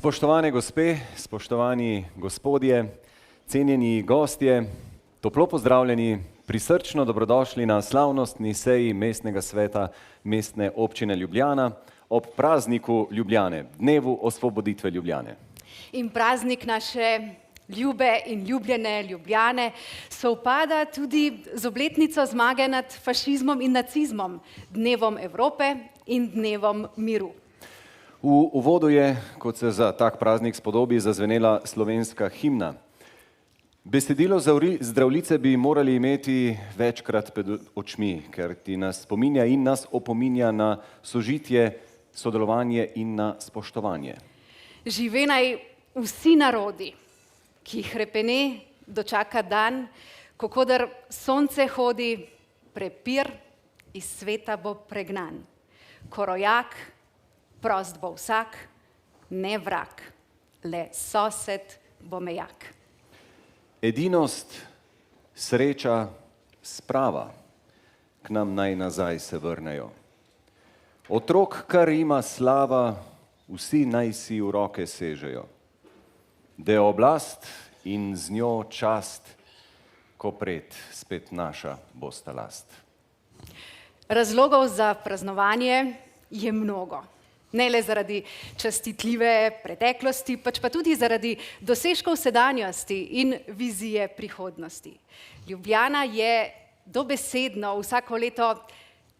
Spoštovane gospe, spoštovani gospodje, cenjeni gostje, toplo pozdravljeni, prisrčno dobrodošli na slavnostni seji Mestnega sveta Mestne občine Ljubljana ob prazniku Ljubljane, dnevu osvoboditve Ljubljane. In praznik naše ljube in ljubljene Ljubljane sovpada tudi z obletnico zmage nad fašizmom in nacizmom, dnevom Evrope in dnevom miru. V uvodu je, kot se za tak praznik spodobi, zazvenela slovenska himna. Besedilo Zdravljice bi morali imeti večkrat pred očmi, ker ti nas spominja in nas opominja na sožitje, sodelovanje in na spoštovanje. Žive naj vsi narodi, ki jih hrepene dočaka dan, ko kodar sonce hodi, prepir iz sveta bo pregnan. Ko rojak, prost bo vsak, ne vrag, le sosed bo mejak. Edinost, sreča, sprava k nam naj nazaj se vrnejo. Otrok, kar ima slava, vsi naj si v roke sežejo. Da je oblast in z njo čast, ko pred spet naša bosta last. Razlogov za praznovanje je mnogo. Ne le zaradi častitljive preteklosti, pač pa tudi zaradi dosežkov sedanjosti in vizije prihodnosti. Ljubljana je dobesedno vsako leto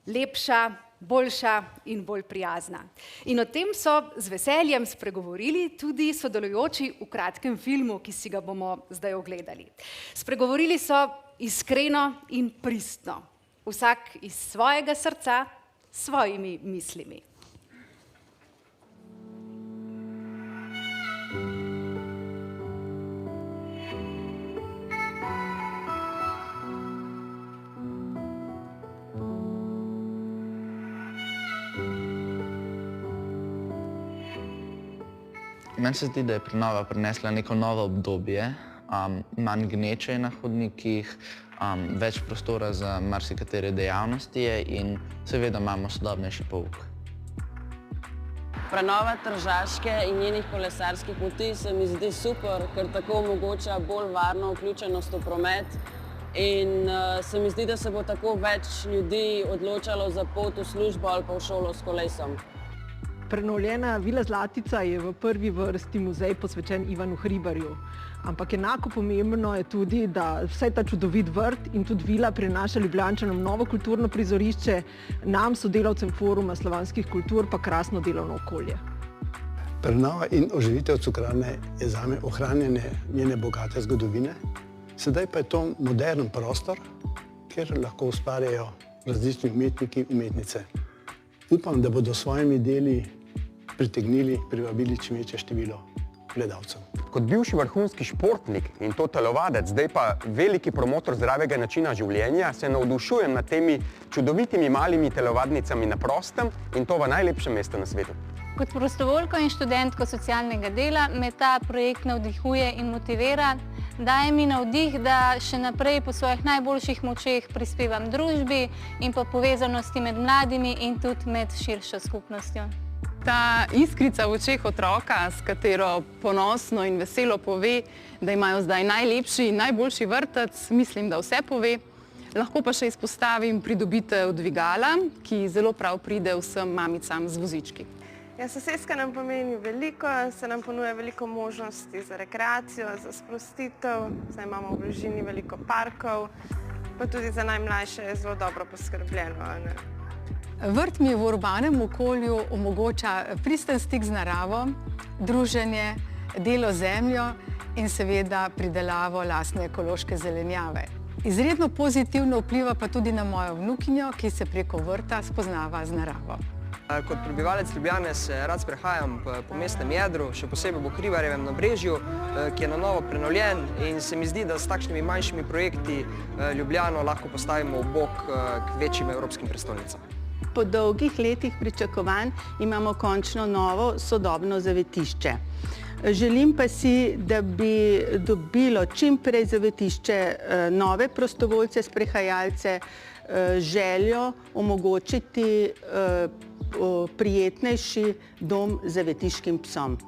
lepša, boljša in bolj prijazna. In o tem so z veseljem spregovorili tudi sodelujoči v kratkem filmu, ki si ga bomo zdaj ogledali. Spregovorili so iskreno in pristno, vsak iz svojega srca, s svojimi mislimi. Meni se zdi, da je prenova prinesla neko novo obdobje, manj gneče je na hodnikih, več prostora za marsikatere dejavnosti je in seveda imamo sodobnejši pouk. Prenova Tržaške in njenih kolesarskih poti se mi zdi super, ker tako omogoča bolj varno vključenost v promet in se mi zdi, da se bo tako več ljudi odločalo za pot v službo ali pa v šolo s kolesom. Prenovljena Vila Zlatica je v prvi vrsti muzej posvečen Ivanu Hribarju. Ampak enako pomembno je tudi, da vse ta čudovit vrt in tudi vila prinaša Ljubljančanom novo kulturno prizorišče, nam, sodelavcem Foruma slovanskih kultur, pa krasno delovno okolje. Prenova in oživitev Cukrarne je zame ohranjanje njene bogate zgodovine. Sedaj pa je to modern prostor, kjer lahko ustvarjajo različni umetniki in umetnice. Upam, da bodo s svojimi deli privabili čim večje število gledalcev. Kot bivši vrhunski športnik in to telovadec, zdaj pa veliki promotor zdravega načina življenja, se navdušujem nad temi čudovitimi malimi telovadnicami na prostem in to v najlepšem mestu na svetu. Kot prostovoljko in študentko socialnega dela me ta projekt navdihuje in motivira. Daje mi navdih, da še naprej po svojih najboljših močeh prispevam družbi in pa povezanosti med mladimi in tudi med širšo skupnostjo. Ta iskrica v očeh otroka, s katero ponosno in veselo pove, da imajo zdaj najlepši in najboljši vrtec, mislim, da vse pove. Lahko pa še izpostavim pridobitev dvigala, ki zelo prav pride vsem mamicam z vozički. Ja, soseska nam pomeni veliko, se nam ponuja veliko možnosti za rekreacijo, za sprostitev, zdaj imamo v bližini veliko parkov, pa tudi za najmlajše je zelo dobro poskrbljeno. Vrt mi v urbanem okolju omogoča pristen stik z naravo, druženje, delo z zemljo in seveda pridelavo lastne ekološke zelenjave. Izredno pozitivno vpliva pa tudi na mojo vnukinjo, ki se preko vrta spoznava z naravo. Kot prebivalec Ljubljane se rad sprehajam po mestnem jedru, še posebej po Hribarjevem nabrežju, ki je na novo prenovljen in se mi zdi, da s takšnimi manjšimi projekti Ljubljano lahko postavimo v bok k večjim evropskim prestolnicam. Po dolgih letih pričakovanj imamo končno novo sodobno zavetišče. Želim pa si, da bi dobilo čim prej zavetišče nove prostovoljce, sprehajalce, željo omogočiti prijetnejši dom zavetiškim psom.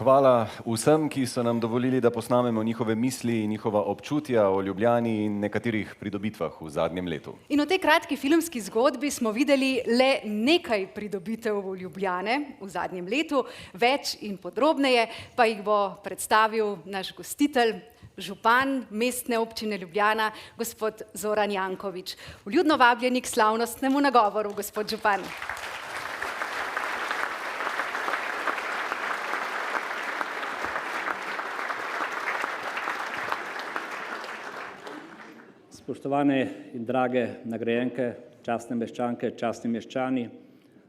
Hvala vsem, ki so nam dovolili, da posnamemo njihove misli in njihova občutja o Ljubljani in nekaterih pridobitvah v zadnjem letu. In v tej kratki filmski zgodbi smo videli le nekaj pridobitev v Ljubljane v zadnjem letu, več in podrobneje pa jih bo predstavil naš gostitelj, župan Mestne občine Ljubljana, gospod Zoran Janković. Vljudno vabljeni k slavnostnemu nagovoru, gospod župan. Spoštovane in drage nagrajenke, častne meščanke, častni meščani,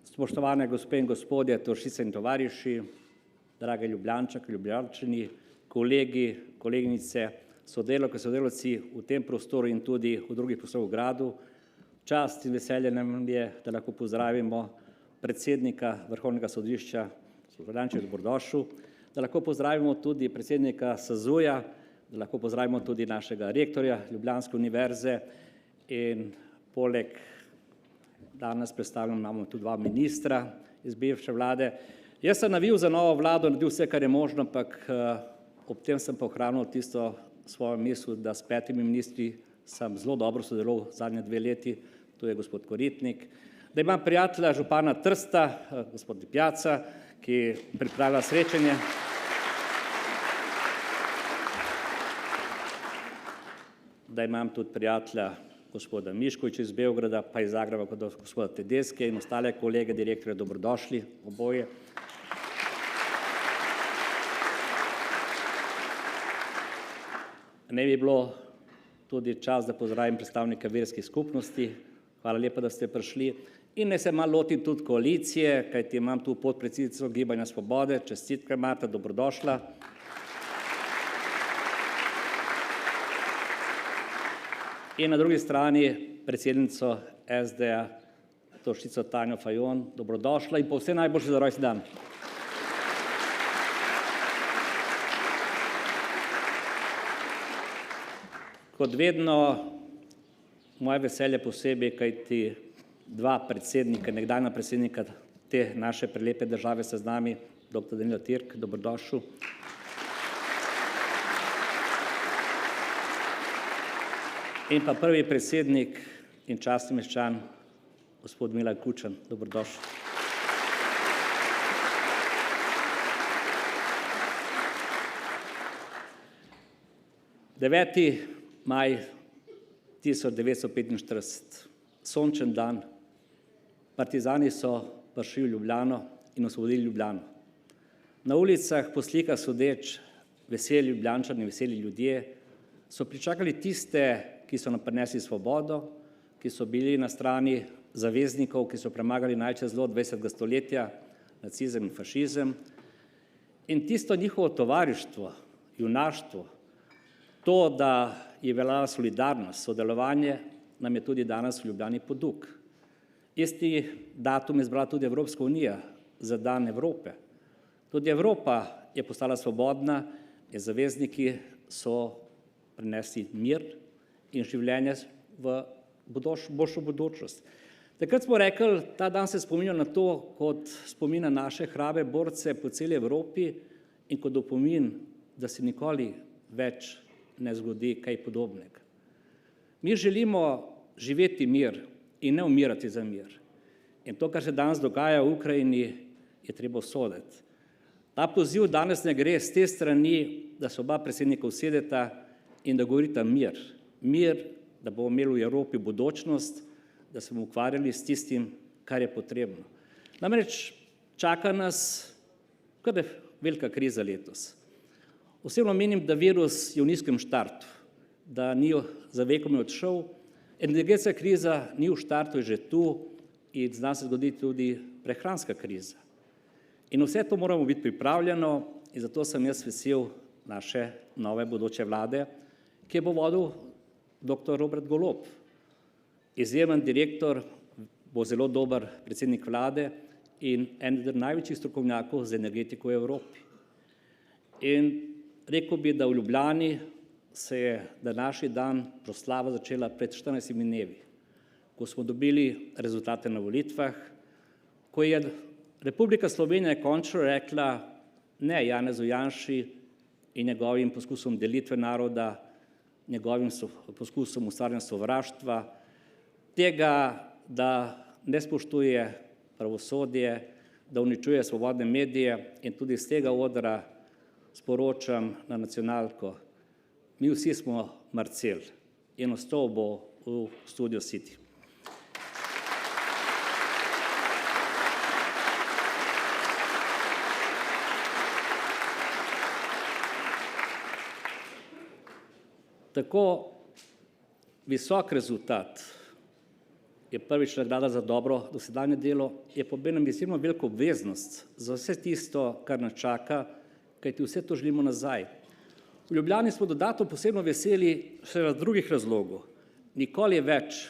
spoštovane gospe in gospodje, tovarišice in tovariši, drage Ljubljančanke, Ljubljančani, kolegi, koleginice, sodelavke, sodelavci v tem prostoru in tudi v drugih prostorih v gradu. Čast in veselje nam je, da lahko pozdravimo predsednika Vrhovnega sodišča, Ljubljančana dobrodošel, da lahko pozdravimo tudi predsednika SAZU-ja, da lahko pozdravimo tudi našega rektorja Ljubljanske univerze in poleg danes predstavljamo imamo tudi dva ministra iz bivše vlade. Jaz sem navil za novo vlado, naredil vse, kar je možno, ampak ob tem sem pa ohranil tisto svojo misel, da s 5 ministri sem zelo dobro sodeloval zadnje 2 leti, to je gospod Koritnik, da imam prijatelja župana Trsta, gospod Lipjaca, ki pripravlja srečanje. Da imam tudi prijatelja gospoda Miškovića iz Beograda, pa iz Zagreba gospoda Tedeske in ostale kolege, direktorje, dobrodošli oboje. Ne bi bilo tudi čas, da pozdravim predstavnike verskih skupnosti. Hvala lepa, da ste prišli. In ne se malo lotim tudi koalicije, kajti imam tu podpredsednico Gibanja Svobode, čestitke Marta, dobrodošla. In na drugi strani predsednico SD-ja, tovarišico Tanjo Fajon, dobrodošla in pa vse najboljše za rojstni dan. Kot vedno, moje veselje posebej, kajti 2 predsednika, nekdanja predsednika te naše prelepe države sta z nami, dr. Danilo Türk, dobrodošel. In pa prvi predsednik in častni meščan, gospod Milan Kučan, dobrodošli. Deveti maj 1945, sončen dan, partizani so prišli v Ljubljano in osvobodili Ljubljano. Na ulicah, po slikah sodeč, veseli Ljubljančani, veseli ljudje, so pričakali tiste, ki so nam prinesli svobodo, ki so bili na strani zaveznikov, ki so premagali največje zlo 20. stoletja, nacizem in fašizem. In tisto njihovo tovarištvo, junaštvo, to, da je veljala solidarnost, sodelovanje, nam je tudi danes v Ljubljani poduk. Isti datum je izbrala tudi Evropska unija za dan Evrope. Tudi Evropa je postala svobodna in zavezniki so prinesli mir in življenje v boljšo budučnost. Takrat smo rekli, ta dan se spominja na to, kot spomina naše hrabre borce po celi Evropi in kot opomin, da se nikoli več ne zgodi kaj podobnega. Mi želimo živeti mir in ne umirati za mir. In to, kar se danes dogaja v Ukrajini, je treba obsoditi. Ta poziv danes ne gre z te strani, da se oba predsednika usedeta in da govorita mir. Mir, da bomo imeli v Evropi budučnost, da se bomo ukvarjali s tistim, kar je potrebno. Namreč čaka nas kar velika kriza letos. Osebno menim, da virus je v nizkem štartu, da ni za vekom odšel, energetska kriza ni v štartu, je že tu in zna se zgoditi tudi prehranska kriza. In vse to moramo biti pripravljeno in zato sem jaz vesel naše nove bodoče vlade, ki bo vodil dr. Robert Golob. Izjemen direktor, bo zelo dober predsednik vlade in eden od največjih strokovnjakov za energetiko v Evropi. In rekel bi, da v Ljubljani se je današnji dan proslava začela pred 14 dnevi, ko smo dobili rezultate na volitvah, ko je Republika Slovenija končno rekla ne Janezu Janši in njegovim poskusom delitve naroda, njegovim poskusom ustvarjanja sovraštva, tega, da ne spoštuje pravosodje, da uničuje svobodne medije in tudi z tega odra sporočam na nacionalko, mi vsi smo Marcel in ostal bo v Studio City. Tako visok rezultat je prvič nagrada za dobro dosedanje delo, je pa obenem izjemno veliko obveznost za vse tisto, kar nas čaka, kajti vse to želimo nazaj. V Ljubljani smo dodatno posebno veseli še iz drugih razlogov. Nikoli več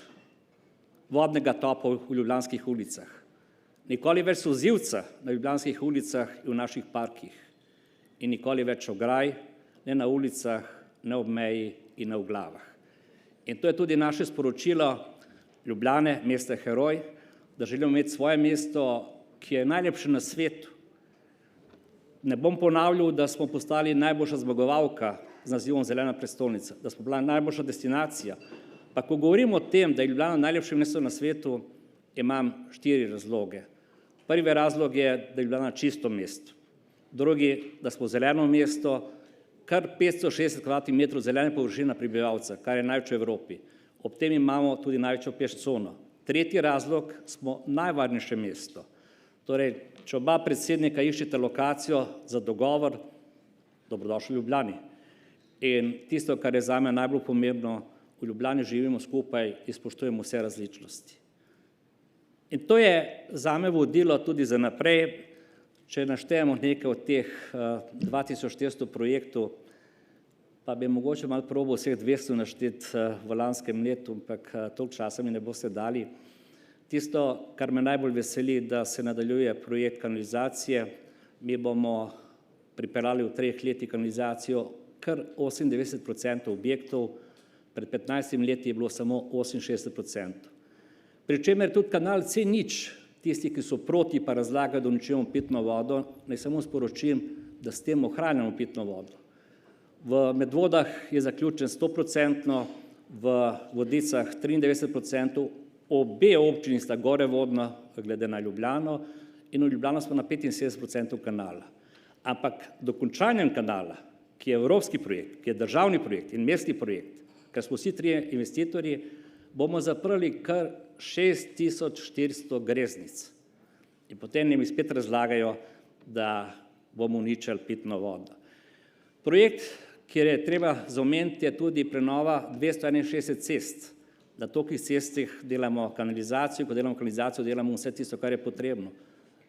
vodnega topa v ljubljanskih ulicah, nikoli več solzivca na ljubljanskih ulicah in v naših parkih in nikoli več ograj, ne na ulicah, ne ob meji in ne v glavah. In to je tudi naše sporočilo Ljubljane, mesta heroj, da želimo imeti svoje mesto, ki je najlepše na svetu. Ne bom ponavljal, da smo postali najboljša zmagovalka z nazivom Zelena prestolnica, da smo bila najboljša destinacija. Pa ko govorimo o tem, da je Ljubljana najlepše mesto na svetu, imam 4 razloge. Prvi razlog je, da je Ljubljana čisto mesto. Drugi, da smo zeleno mesto, kar 560 km2 zelene površine na prebivalca, kar je največ v Evropi. Ob tem imamo tudi največjo peš cono. Tretji razlog, smo najvarnejše mesto. Torej, če oba predsednika iščete lokacijo za dogovor, dobrodošli v Ljubljani. In tisto, kar je zame najbolj pomembno, v Ljubljani živimo skupaj in spoštujemo vse različnosti. In to je zame vodilo tudi za naprej, če naštejemo nekaj od teh 2400 projektov, pa bi mogoče malo probal vseh 200 našteti v lanskem letu, ampak toliko časa mi ne boste dali. Tisto, kar me najbolj veseli, da se nadaljuje projekt kanalizacije. Mi bomo pripeljali v 3 letih kanalizacijo kar 98% objektov, pred 15 leti je bilo samo 68%. Pri čemer tudi kanal C0, tisti, ki so proti pa razlagajo, da uničujemo pitno vodo, naj samo sporočim, da s tem ohranjamo pitno vodo. V Medvodah je zaključen 100%, v Vodicah 93%, obe občini sta gore vodna, glede na Ljubljano, in v Ljubljano smo na 75% kanala. Ampak dokončanjem kanala, ki je evropski projekt, ki je državni projekt in mestni projekt, ker smo vsi 3 investitorji, bomo zaprli kar 6400 greznic. In potem mi spet razlagajo, da bomo uničili pitno vodo. Projekt, kjer je treba zaomeniti, je tudi prenova 261 cest. Na tolikih cestah delamo kanalizacijo, ko delamo kanalizacijo, delamo vse tisto, kar je potrebno.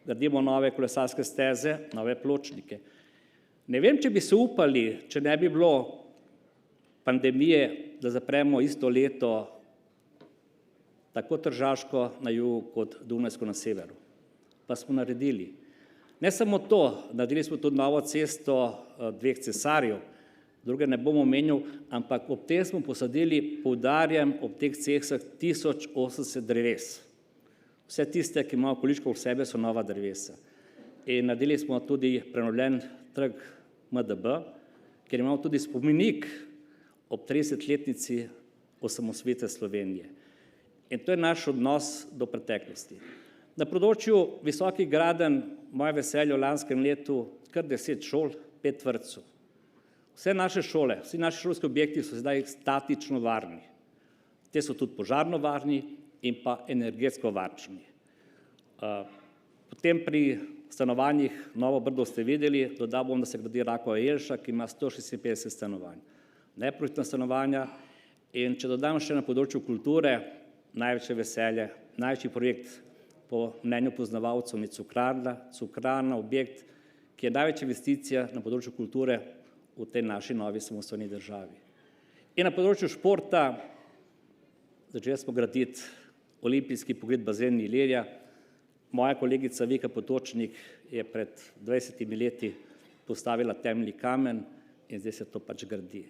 Gradimo nove kolesarske steze, nove pločnike. Ne vem, če bi se upali, če ne bi bilo pandemije, da zapremo isto leto tako Tržaško na jugu kot Dunajsko na severu. Pa smo naredili. Ne samo to, naredili smo tudi novo cesto dveh cesarjev, druge ne bom omenil, ampak ob tem smo posadili, poudarjam, ob teh cestah 1080 dreves. Vse tiste, ki imajo količko v sebe, so nova drevesa. In naredili smo tudi prenovljen trg MDB, kjer imamo tudi spomenik ob 30-letnici osamosvojitve Slovenije. In to je naš odnos do preteklosti. Na področju visokih gradenj, moje veselje v lanskem letu, kar 10 šol, 5 vrtcev. Vse naše šole, vsi naši šolski objekti so zdaj statično varni. Te so tudi požarno varni in pa energetsko varčni. Potem pri stanovanjih Novo Brdo ste videli, dodal bom, da se gradi Rakova Jelša, ki ima 156 stanovanj. Neprofitna stanovanja in če dodam še na področju kulture, največje veselje, največji projekt po mnenju poznavalcev je Cukrarna, objekt, ki je največja investicija na področju kulture v tej naši novi samostojni državi. In na področju športa začeli smo graditi olimpijski pogled bazen Ilirija. Moja kolegica Vika Potočnik je pred 20 leti postavila temeljni kamen in zdaj se to pač gradi.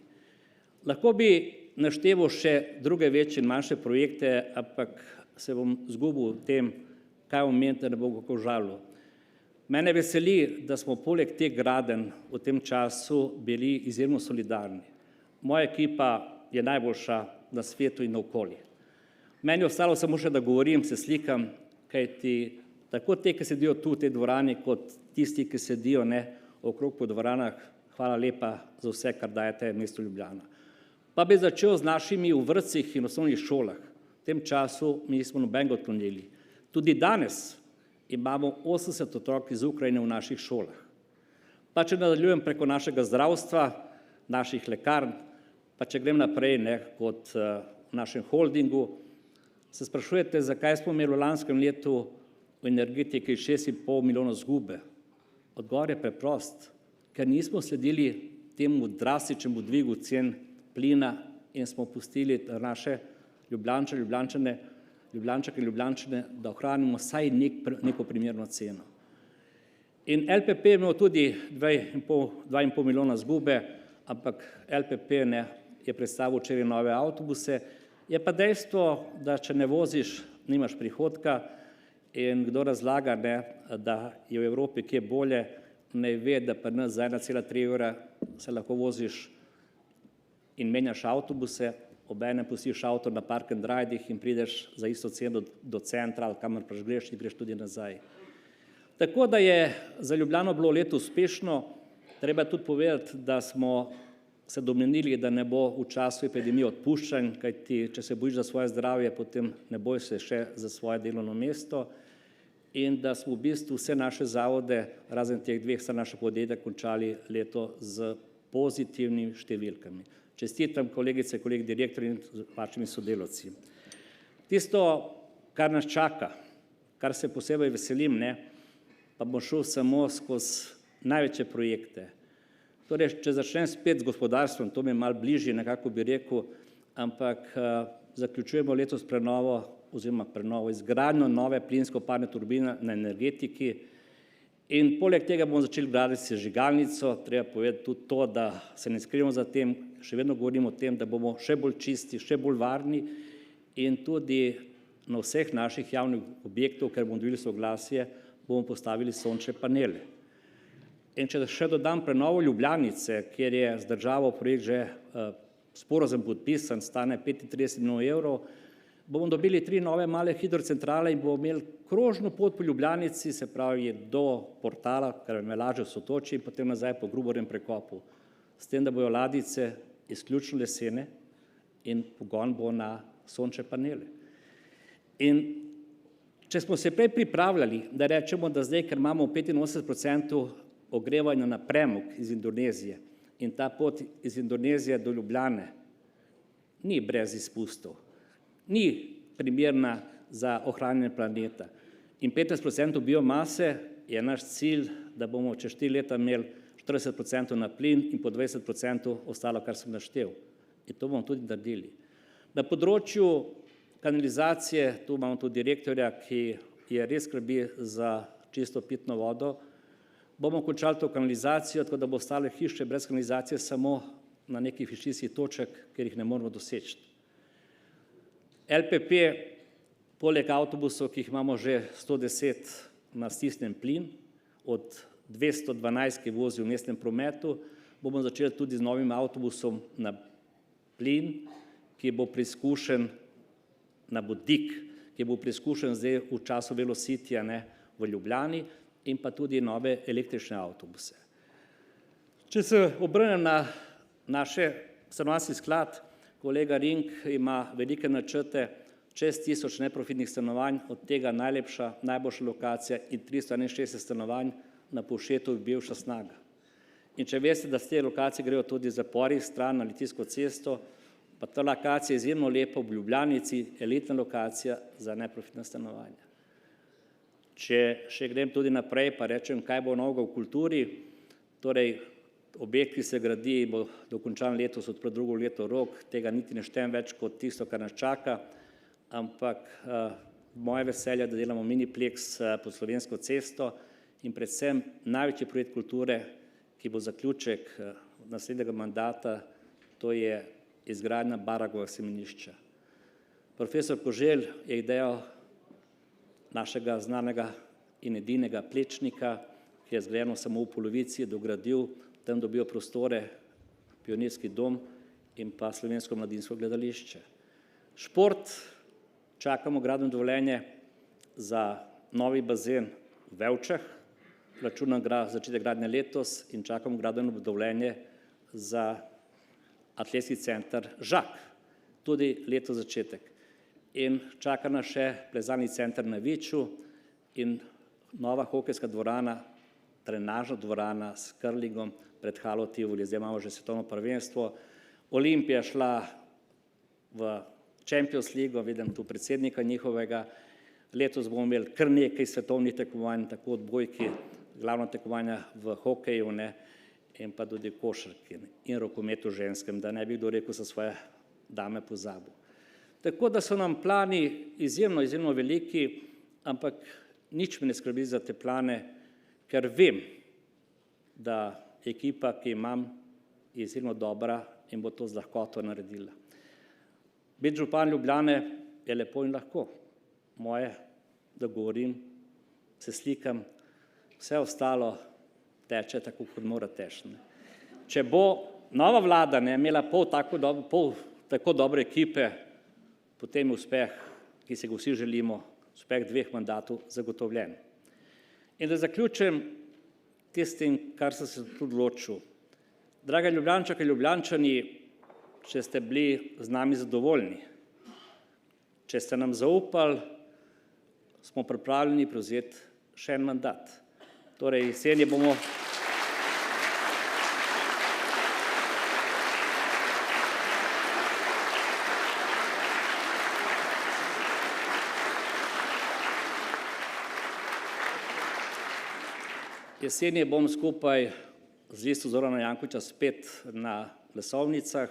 Lahko bi našteval še druge večje in manjše projekte, ampak se bom zgubil v tem, kaj omeniti, da ne bo kako žalil. Mene veseli, da smo poleg teh gradenj v tem času bili izjemno solidarni. Moja ekipa je najboljša na svetu in na okolju. Meni je ostalo samo še, da govorim, se slikam, kajti tako te, ki sedijo tu v tej dvorani, kot tisti, ki sedijo okrog po dvoranah, hvala lepa za vse, kar dajete mestu Ljubljana. Pa bi začel z našimi v vrtcih in osnovnih šolah. V tem času mi nismo nobenega odklonili. Tudi danes imamo 80 otrok iz Ukrajine v naših šolah. Pa če nadaljujem preko našega zdravstva, naših lekarn, pa če grem naprej kot v našem holdingu, se sprašujete, zakaj smo imeli v lanskem letu v energetiki 6,5 milijona izgube. Odgovor je preprost, ker nismo sledili temu drastičnemu dvigu cen plina in smo pustili naše Ljubljančanke in Ljubljančane, da ohranimo vsaj neko primerno ceno. In LPP je imel tudi 2,5 milijona izgube, ampak LPP je predstavil včeraj nove avtobuse. Je pa dejstvo, da če ne voziš, nimaš prihodka in kdo razlaga, da je v Evropi kje bolje, ne ve, da pa nas za 1,3 evra se lahko voziš in menjaš avtobuse, obenem pustiš avto na park and ridih in prideš za isto ceno do centra ali kamor pač greš in greš tudi nazaj. Tako da je za Ljubljano bilo leto uspešno, treba tudi povedati, da smo se domenili, da ne bo v času epidemije odpuščanj, kajti če se bojiš za svoje zdravje, potem ne bojiš se še za svoje delovno mesto in da smo v bistvu vse naše zavode, razen teh dveh, vsa naša podjetja končali leto z pozitivnimi številkami. Čestitam kolegice, kolegi direktorji in vašimi sodelavci. Tisto, kar nas čaka, kar se posebej veselim, pa bom šel samo skozi največje projekte. Torej, če začnem spet z gospodarstvom, to mi je malo bližje, nekako bi rekel, ampak zaključujemo letos prenovo, izgradnjo nove plinsko-parne turbine na energetiki in poleg tega bomo začeli graditi sežigalnico. Treba povedati tudi to, da se ne skrivamo za tem, še vedno govorimo o tem, da bomo še bolj čisti, še bolj varni in tudi na vseh naših javnih objektov, ker bomo dobili soglasje, bomo postavili sončne panele. In če še dodam prenovo Ljubljanice, kjer je z državo projekt že sporazum podpisan, stane 35 milijonov evrov, bomo dobili 3 nove male hidrocentrale in bomo imeli krožno pot po Ljubljanici, se pravi do portala, ker me lažje sotoči in potem nazaj po Gruborjem prekopu. S tem, da bojo ladjice izključno lesene in pogon bo na sončne panele. In če smo se prej pripravljali, da rečemo, da zdaj, ker imamo 85% ogrevanja na premog iz Indonezije in ta pot iz Indonezije do Ljubljane ni brez izpustov. ni primerna za ohranjanje planeta. In 15% biomase je naš cilj, da bomo čez 4 leta imeli 40% na plin in po 20% ostalo, kar sem naštel. In to bomo tudi naredili. Na področju kanalizacije, tu imamo tudi direktorja, ki je res skrbi za čisto pitno vodo, bomo končali to kanalizacijo, tako da bo ostale hiše brez kanalizacije samo na nekih višinskih točkah, ker jih ne moremo doseči. LPP, poleg avtobusov, ki jih imamo že 110 na stisnjen plin, od 212, ki vozi v mestnem prometu, bomo začeli tudi z novim avtobusom na plin, ki bo preizkušen na vodik, ki bo preizkušen zdaj v času Velocitija v Ljubljani in pa tudi nove električne avtobuse. Če se obrnem na naš stanovanjski sklad, kolega Ring ima velike načrte, čez 1000 neprofitnih stanovanj, od tega najlepša, najboljša lokacija in 361 stanovanj na Povšetu bivša Snaga. In če veste, da z te lokacije grejo tudi zapori stran na Litijsko cesto, pa ta lokacija je izjemno lepa v Ljubljanici, elitna lokacija za neprofitna stanovanja. Če še grem tudi naprej, pa rečem, kaj bo novega v kulturi, torej objekt, ki se gradi, bo dokončan letos, odpre drugo leto rok, tega niti ne štejem več kot tisto, kar nas čaka, ampak moje veselje, da delamo miniplex pod Slovensko cesto in predvsem največji projekt kulture, ki bo zaključek naslednjega mandata, to je izgradnja Baragovega semenišča. Profesor Koželj je idejo našega znanega in edinega Plečnika, ki je zgrajeno samo v polovici, dogradil, tam dobijo prostore, pionirski dom in pa Slovensko mladinsko gledališče. Šport, čakamo gradbeno dovoljenje za novi bazen v Vevčah, računam začetek gradnje letos in čakamo gradbeno dovoljenje za atletski center Žak, tudi letos začetek. In čaka nas še plezalni center na Viču in nova hokejska dvorana, trenažna dvorana s curlingom pred Halo Tivoli, zdaj imamo že svetovno prvenstvo. Olimpija šla v Champions League, vidim tu predsednika njihovega, letos bomo imeli kar nekaj svetovnih tekmovanj, tako odbojki, glavna tekmovanja v hokeju in pa tudi košarki in rokometu ženskem, da ne bi kdo rekel za svoje dame pozabil. Tako da so nam plani izjemno, izjemno veliki, ampak nič me ne skrbi za te plane, ker vem, da ekipa, ki imam, je izjemno dobra in bo to z lahkoto naredila. Biti župan Ljubljane je lepo in lahko. Moje, da govorim, se slikam, vse ostalo teče tako, kot mora teči. Če bo nova vlada imela pol tako dobre ekipe, potem je uspeh, ki se ga vsi želimo, uspeh 2 mandatov zagotovljen. In da zaključim tistim, kar sem se tudi odločil. Drage Ljubljančanke in Ljubljančani, če ste bili z nami zadovoljni, če ste nam zaupali, smo pripravljeni prevzeti še en mandat. Torej, jeseni bomo skupaj z listo Zorana Jankovića spet na glasovnicah.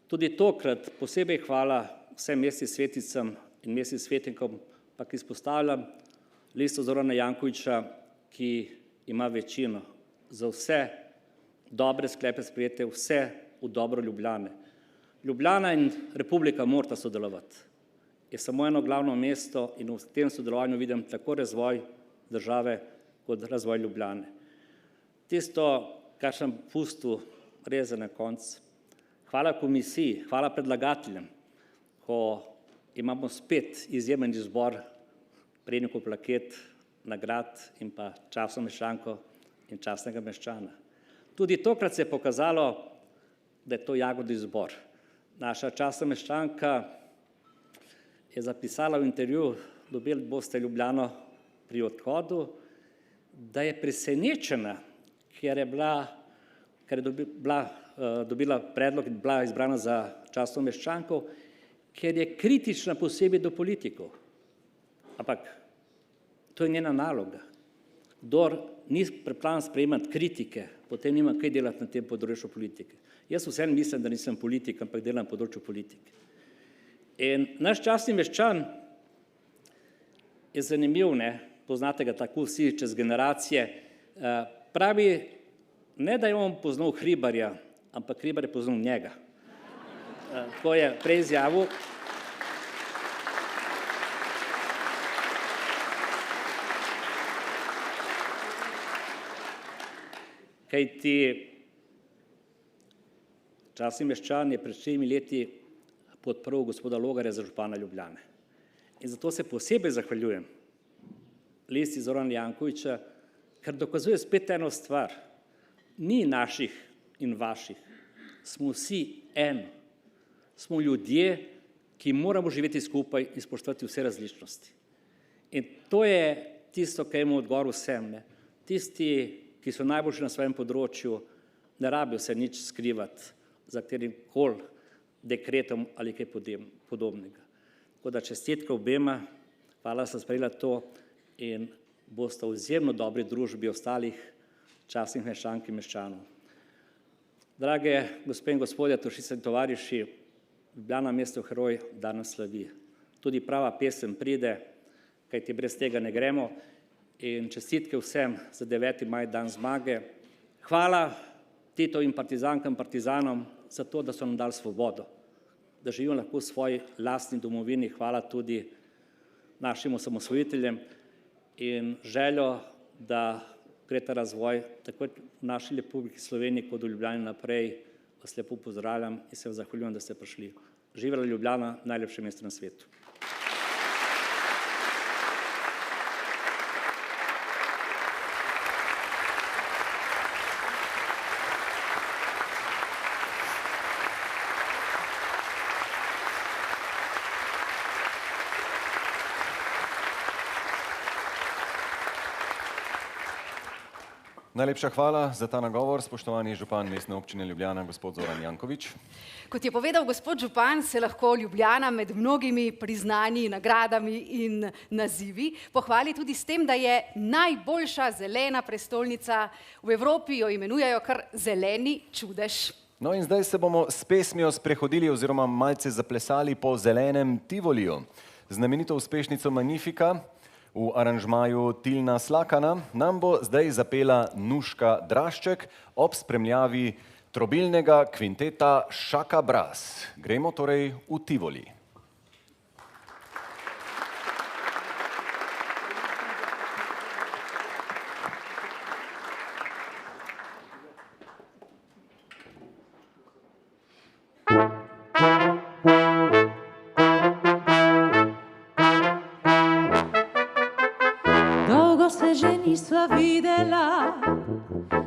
Tudi tokrat posebej hvala vsem mestnim svetnicam in mestnim svetnikom, pa ki izpostavljam listo Zorana Jankovića, ki ima večino za vse dobre sklepe sprejete, vse v dobro Ljubljane. Ljubljana in Republika morata sodelovati. Je samo eno glavno mesto in v tem sodelovanju vidim tako razvoj države kot razvoj Ljubljane. Tisto, kar sem pustil res za na konec, hvala komisiji, hvala predlagateljem, ko imamo spet izjemen izbor prejemnikov plaket, nagrad in pa častno meščanko in častnega meščana. Tudi tokrat se je pokazalo, da je to jagodni izbor. Naša častna meščanka je zapisala v intervjuju, dobili boste Ljubljano pri odhodu, da je presenečena, ker je dobila predlog in bila izbrana za častno meščanko ker je kritična posebej do politikov. Ampak to je njena naloga. Kdor ni pripravljen sprejemati kritike, potem nima kaj delati na tem področju politike. Jaz vseeno mislim, da nisem politik, ampak delam na področju politike. In naš častni meščan je zanimiv, ne? Poznate ga tako vsi čez generacije, pravi, ne da je on poznal Hribarja, ampak Hribar je poznal njega. Tako je prej izjavil. Kajti častni meščan je pred 4 leti podprl gospoda Logarja za župana Ljubljane. In zato se posebej zahvaljujem Listi Zorana Jankovića, ker dokazuje spet eno stvar. Ni naših in vaših, smo vsi eno. Smo ljudje, ki moramo živeti skupaj in spoštovati vse različnosti. In to je tisto, kar imamo odgovor vsem. Ne? Tisti, ki so najboljši na svojem področju, ne rabijo se nič skrivati za katerimkoli dekretom ali kaj podobnega. Tako da čestitka obema, hvala, da ste sprejela to in boste v izjemno dobri družbi ostalih častnih meščank in meščanov. Drage gospe in gospodje, Toršice in tovariši, Ljubljana mesto heroj danes slavi. Tudi prava pesem pride, kajti brez tega ne gremo. In čestitke vsem za 9. maj, dan zmage. Hvala Tito in partizankam, partizanom za to, da so nam dali svobodo, da živimo lahko v svoji lastni domovini. Hvala tudi našim osamosvojiteljem in željo, da gre ta razvoj tako v naši Republiki Sloveniji kot v Ljubljani naprej. Vas lepo pozdravljam in se vam zahvaljujem, da ste prišli. Živela Ljubljana, najlepše mesto na svetu. Najlepša hvala za ta nagovor, spoštovani župan Mestne občine Ljubljana, gospod Zoran Janković. Kot je povedal gospod župan, se lahko Ljubljana med mnogimi priznanji, nagradami in nazivi pohvali tudi s tem, da je najboljša zelena prestolnica v Evropi, jo imenujejo kar zeleni čudež. No in zdaj se bomo s pesmijo sprehodili oziroma malce zaplesali po zelenem Tivoliju. Znamenito uspešnico Magnifica v aranžmaju Tilna Slakana nam bo zdaj zapela Nuška Drašček ob spremljavi trobilnega kvinteta Šaka Bras. Gremo torej v Tivoli. Nisva videla,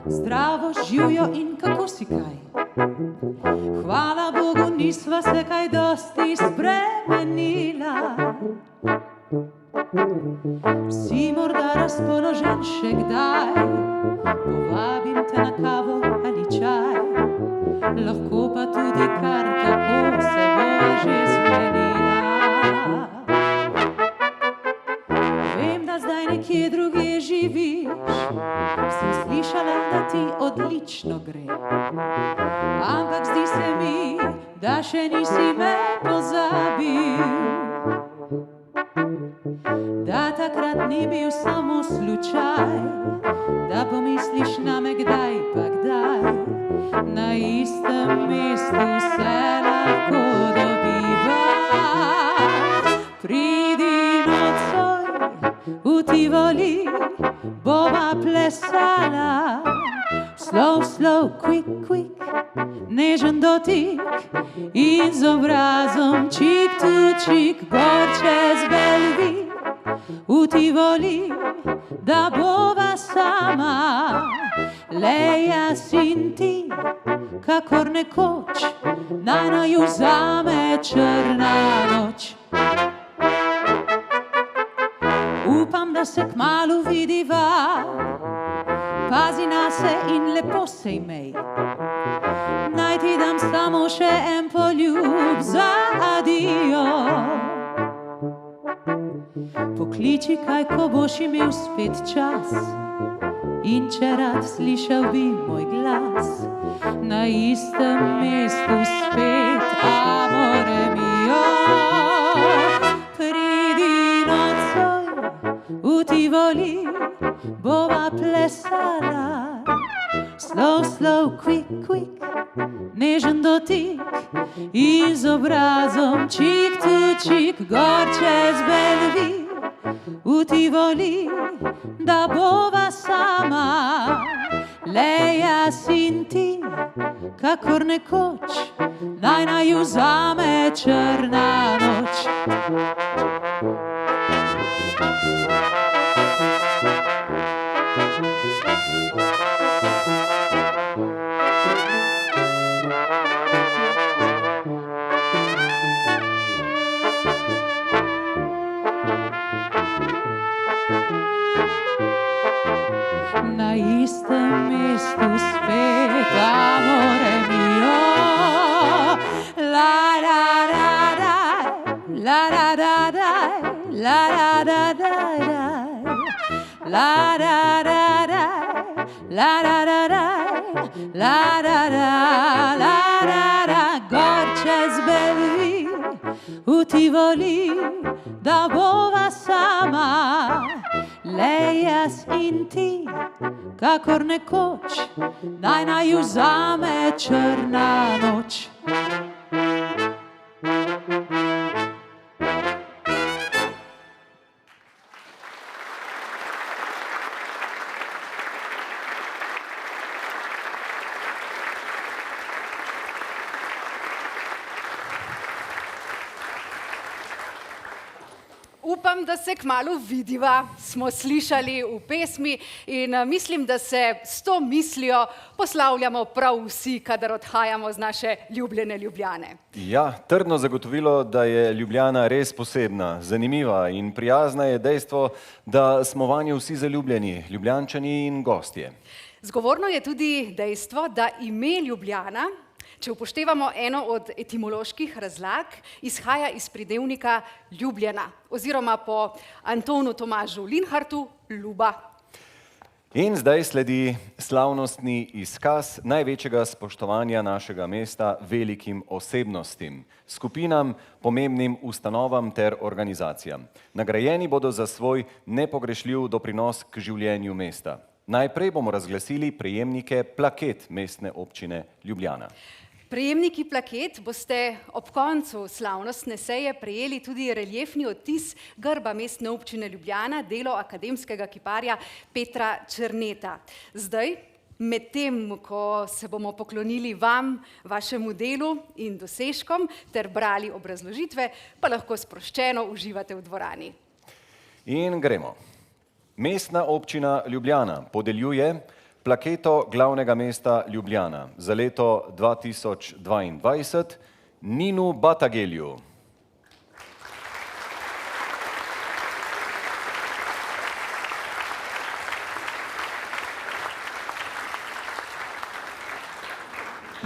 zdravo živjo in kako si kaj. Hvala Bogu, nisva se kaj dosti spremenila. Si morda razpoložen še kdaj, povabim te na kavo ali čaj. Lahko pa tudi kar tako se bo že zmenila. Vem, da zdaj nekje druge živiš, sem slišala, da ti odlično gre. Ampak zdi se mi, da še nisi me pozabil. Da takrat ni bil samo slučaj, da pomisliš name kdaj pa kdaj. Na istem mestu se lahko dobiva. Pridi nocoj v Tivoli, bova plesala. Slow, slow, quick, quick, nežen dotik in z obrazom čik tu čik gor čez Belvi. V Tivoli, da bova sama, le jaz in ti, kakor nekoč, naj naju vzame črna noč. Upam, da se kmalu vidiva, pazi nase in lepo se imej. Naj ti dam sam samo še en poljub za adijo. Pokliči kaj, ko boš imel spet čas, in če rad slišal bi moj glas, na istem mestu spet, amore mio. Pridi nocoj v Tivoli, bova plesala. Slow, slow, quick, quick, nežen dotik in z obrazom čik to čik, gor čez Bellevue v Tivoli, da bova sama. Le jaz in ti, kakor nekoč, naj naju vzame črna noč. Na istem mestu spet, amore mio. La la la la, la la la la, la la la la la, la la la la, la la la la, la la la la la la. Gor čez Bellevue v Tivoli, da bova sama. Le jaz in ti, kakor nekoč, naj naju vzame črna noč. Upam, da se kmalu vidiva, smo slišali v pesmi in mislim, da se s to mislijo poslavljamo prav vsi, kadar odhajamo z naše ljubljene Ljubljane. Ja, trdno zagotovilo, da je Ljubljana res posebna, zanimiva in prijazna je dejstvo, da smo vanjo vsi zaljubljeni, Ljubljančani in gostje. Zgovorno je tudi dejstvo, da ime Ljubljana, če upoštevamo eno od etimoloških razlag, izhaja iz pridevnika ljubljena oziroma po Antonu Tomažu Linhartu ljuba. In zdaj sledi slavnostni izkaz največjega spoštovanja našega mesta velikim osebnostim, skupinam, pomembnim ustanovam ter organizacijam. Nagrajeni bodo za svoj nepogrešljiv doprinos k življenju mesta. Najprej bomo razglasili prejemnike plaket Mestne občine Ljubljana. Prejemniki plaket boste ob koncu slavnostne seje prejeli tudi reliefni odtis grba Mestne občine Ljubljana, delo akademskega kiparja Petra Černeta. Zdaj, medtem ko se bomo poklonili vam, vašemu delu in dosežkom ter brali obrazložitve, pa lahko sproščeno uživate v dvorani. In gremo. Mestna občina Ljubljana podeljuje plaketo glavnega mesta Ljubljana za leto 2022 Ninu Batagelju.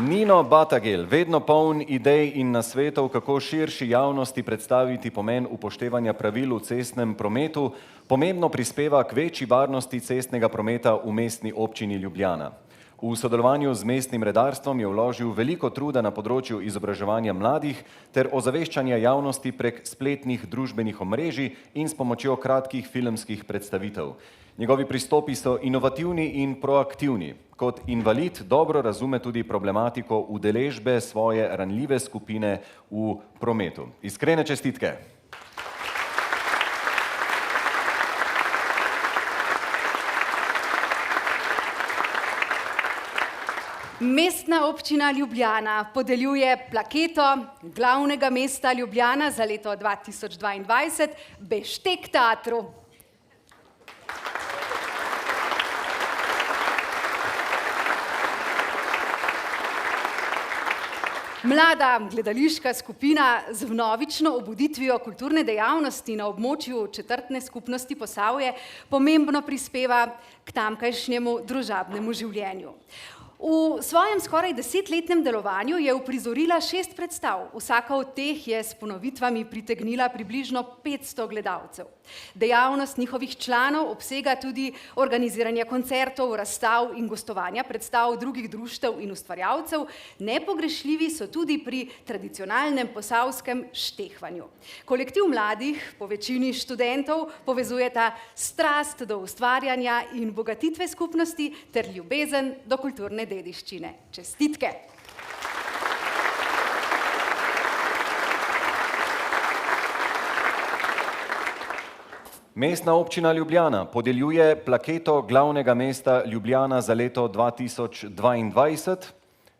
Nino Batagel, vedno poln idej in nasvetov, kako širši javnosti predstaviti pomen upoštevanja pravil v cestnem prometu, pomembno prispeva k večji varnosti cestnega prometa v Mestni občini Ljubljana. V sodelovanju z mestnim redarstvom je vložil veliko truda na področju izobraževanja mladih ter ozaveščanja javnosti prek spletnih družbenih omrežij in s pomočjo kratkih filmskih predstavitev. Njegovi pristopi so inovativni in proaktivni. Kot invalid dobro razume tudi problematiko udeležbe svoje ranljive skupine v prometu. Iskrene čestitke. Mestna občina Ljubljana podeljuje plaketo glavnega mesta Ljubljana za leto 2022 Beštek teatru. Mlada gledališka skupina z vnovično obuditvijo kulturne dejavnosti na območju četrtne skupnosti Posavje pomembno prispeva k tamkajšnjemu družabnemu življenju. V svojem skoraj 10-letnem delovanju je uprizorila 6 predstav. Vsaka od teh je s ponovitvami pritegnila približno 500 gledalcev. Dejavnost njihovih članov obsega tudi organiziranje koncertov, razstav in gostovanja predstav drugih društev in ustvarjalcev. Nepogrešljivi so tudi pri tradicionalnem posavskem štehvanju. Kolektiv mladih, po večini študentov, povezujeta strast do ustvarjanja in bogatitve skupnosti ter ljubezen do kulturne dediščine. Čestitke! Mestna občina Ljubljana podeljuje plaketo glavnega mesta Ljubljana za leto 2022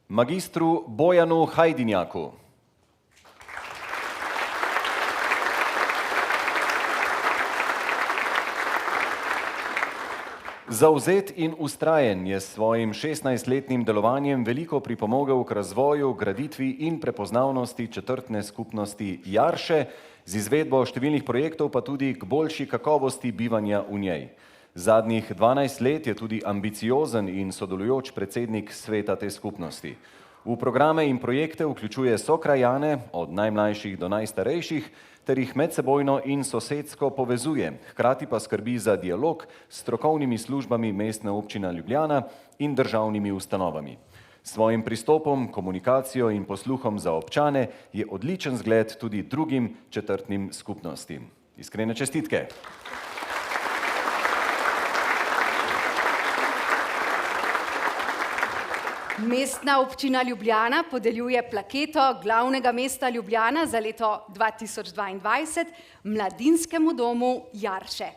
magistru Bojanu Hajdinjaku. Zavzet in vztrajen je s svojim 16-letnim delovanjem veliko pripomogel k razvoju, graditvi in prepoznavnosti četrtne skupnosti Jarše, z izvedbo številnih projektov pa tudi k boljši kakovosti bivanja v njej. Zadnjih 12 let je tudi ambiciozen in sodelujoč predsednik sveta te skupnosti. V programe in projekte vključuje sokrajane, od najmlajših do najstarejših, ter jih medsebojno in sosedsko povezuje, hkrati pa skrbi za dialog s strokovnimi službami Mestne občine Ljubljana in državnimi ustanovami. S svojim pristopom, komunikacijo in posluhom za občane je odličen zgled tudi drugim četrtnim skupnostim. Iskrene čestitke! Mestna občina Ljubljana podeljuje plaketo glavnega mesta Ljubljana za leto 2022 Mladinskemu domu Jarše.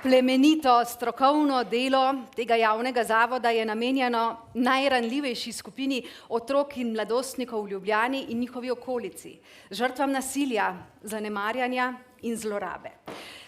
Plemenito strokovno delo tega javnega zavoda je namenjeno najranljivejši skupini otrok in mladostnikov v Ljubljani in njihovi okolici, žrtvam nasilja, zanemarjanja in zlorabe.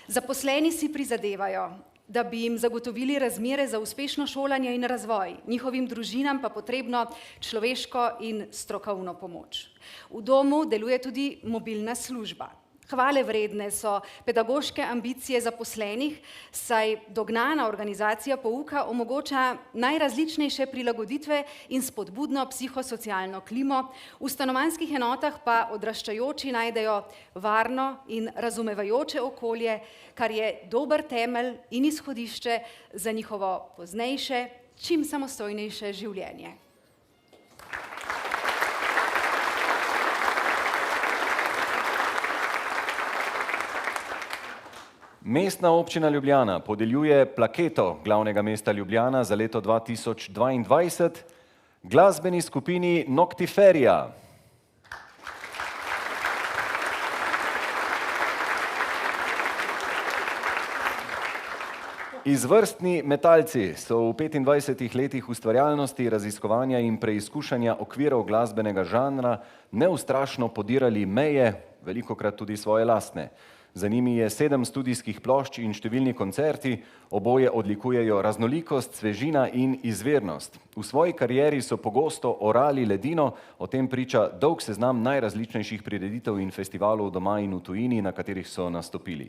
Zaposleni si prizadevajo, da bi jim zagotovili razmere za uspešno šolanje in razvoj, njihovim družinam pa potrebno človeško in strokovno pomoč. V domu deluje tudi mobilna služba. Hvale vredne so pedagoške ambicije zaposlenih, saj dognana organizacija pouka omogoča najrazličnejše prilagoditve in spodbudno psihosocialno klimo, v stanovanjskih enotah pa odraščajoči najdejo varno in razumevajoče okolje, kar je dober temelj in izhodišče za njihovo poznejše, čim samostojnejše življenje. Mestna občina Ljubljana podeljuje plaketo glavnega mesta Ljubljana za leto 2022 glasbeni skupini Noctiferia. Izvrstni metalci so v 25 letih ustvarjalnosti, raziskovanja in preizkušanja okvirov glasbenega žanra neustrašno podirali meje, velikokrat tudi svoje lastne. Za njimi je 7 studijskih plošč in številni koncerti, oboje odlikujejo raznolikost, svežina in izvirnost. V svoji karieri so pogosto orali ledino, o tem priča dolg seznam najrazličnejših prireditev in festivalov doma in v tujini, na katerih so nastopili.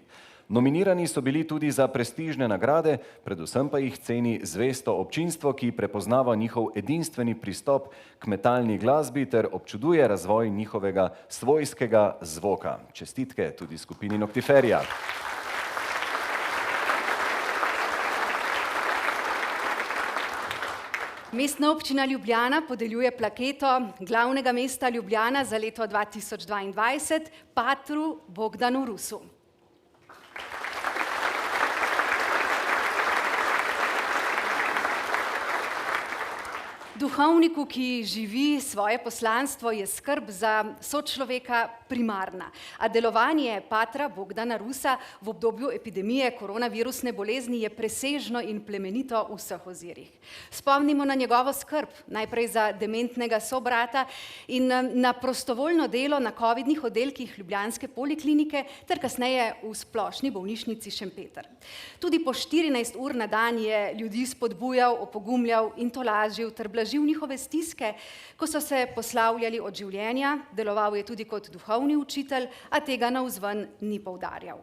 Nominirani so bili tudi za prestižne nagrade, predvsem pa jih ceni zvesto občinstvo, ki prepoznava njihov edinstveni pristop k metalni glasbi ter občuduje razvoj njihovega svojskega zvoka. Čestitke tudi skupini Noctiferia. Mestna občina Ljubljana podeljuje plaketo glavnega mesta Ljubljana za leto 2022 patru Bogdanu Rusu. Duhovniku, ki živi svoje poslanstvo, je skrb za sočloveka primarna, a delovanje patra Bogdana Rusa v obdobju epidemije koronavirusne bolezni je presežno in plemenito v vseh ozirih. Spomnimo na njegovo skrb, najprej za dementnega sobrata in na prostovoljno delo na covidnih oddelkih ljubljanske poliklinike ter kasneje v splošni bolnišnici Šempeter. Tudi po 14 ur na dan je ljudi spodbujal, opogumljal in tolažil ter blažil njihove stiske, ko so se poslavljali od življenja, deloval je tudi kot duhovni učitelj, a tega navzven ni poudarjal.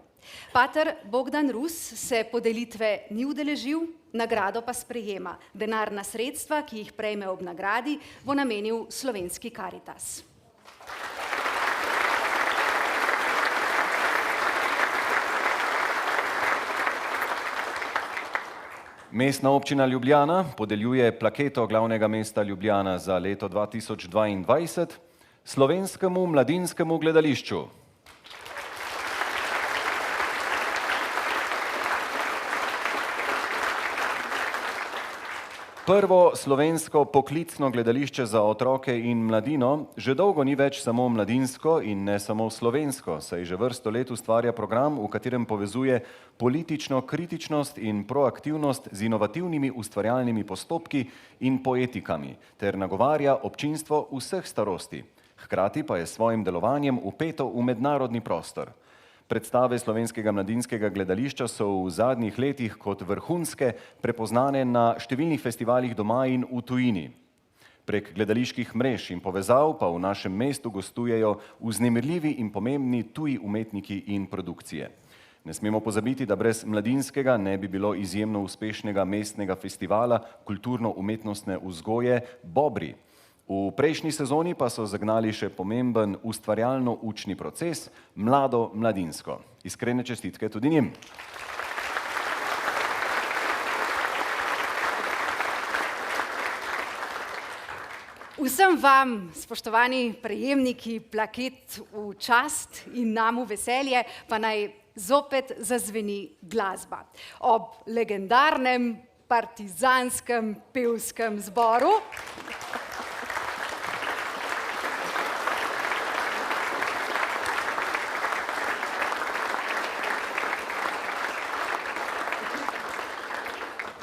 Pater Bogdan Rus se podelitve ni udeležil, nagrado pa sprejema. Denarna sredstva, ki jih prejme ob nagradi, bo namenil Slovenski Karitas. Mestna občina Ljubljana podeljuje plaketo glavnega mesta Ljubljana za leto 2022 Slovenskemu mladinskemu gledališču. Prvo slovensko poklicno gledališče za otroke in mladino že dolgo ni več samo mladinsko in ne samo slovensko, saj že vrsto let ustvarja program, v katerem povezuje politično kritičnost in proaktivnost z inovativnimi ustvarjalnimi postopki in poetikami ter nagovarja občinstvo vseh starosti. Hkrati pa je s svojim delovanjem vpeto v mednarodni prostor. Predstave Slovenskega mladinskega gledališča so v zadnjih letih kot vrhunske prepoznane na številnih festivalih doma in v tujini. Prek gledaliških mrež in povezav pa v našem mestu gostujejo vznemirljivi in pomembni tuji umetniki in produkcije. Ne smemo pozabiti, da brez mladinskega ne bi bilo izjemno uspešnega mestnega festivala kulturno-umetnostne vzgoje Bobri. V prejšnji sezoni pa so zagnali še pomemben ustvarjalno-učni proces Mlado mladinsko. Iskrene čestitke tudi njim. Vsem vam, spoštovani prejemniki plaket, v čast in nam v veselje, pa naj zopet zazveni glasba. Ob legendarnem partizanskem pevskem zboru.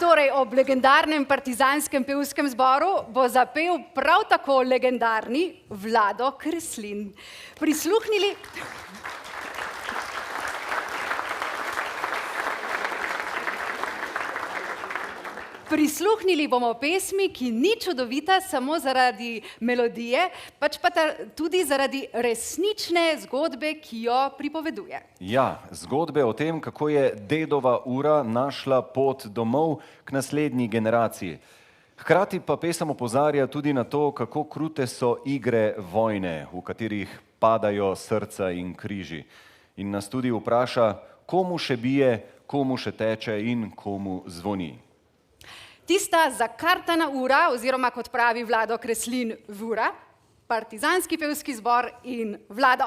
Torej, ob legendarnem partizanskem pevskem zboru bo zapel prav tako legendarni Vlado Kreslin. Prisluhnili bomo pesmi, ki ni čudovita samo zaradi melodije, pač pa tudi zaradi resnične zgodbe, ki jo pripoveduje. Ja, zgodbe o tem, kako je dedova ura našla pot domov k naslednji generaciji. Hkrati pa pesem opozarja tudi na to, kako krute so igre vojne, v katerih padajo srca in križi. In nas tudi vpraša, komu še bije, komu še teče in komu zvoni. Tista zakartana ura, oziroma kot pravi Vlado Kreslin, vura, partizanski pevski zbor in Vlado.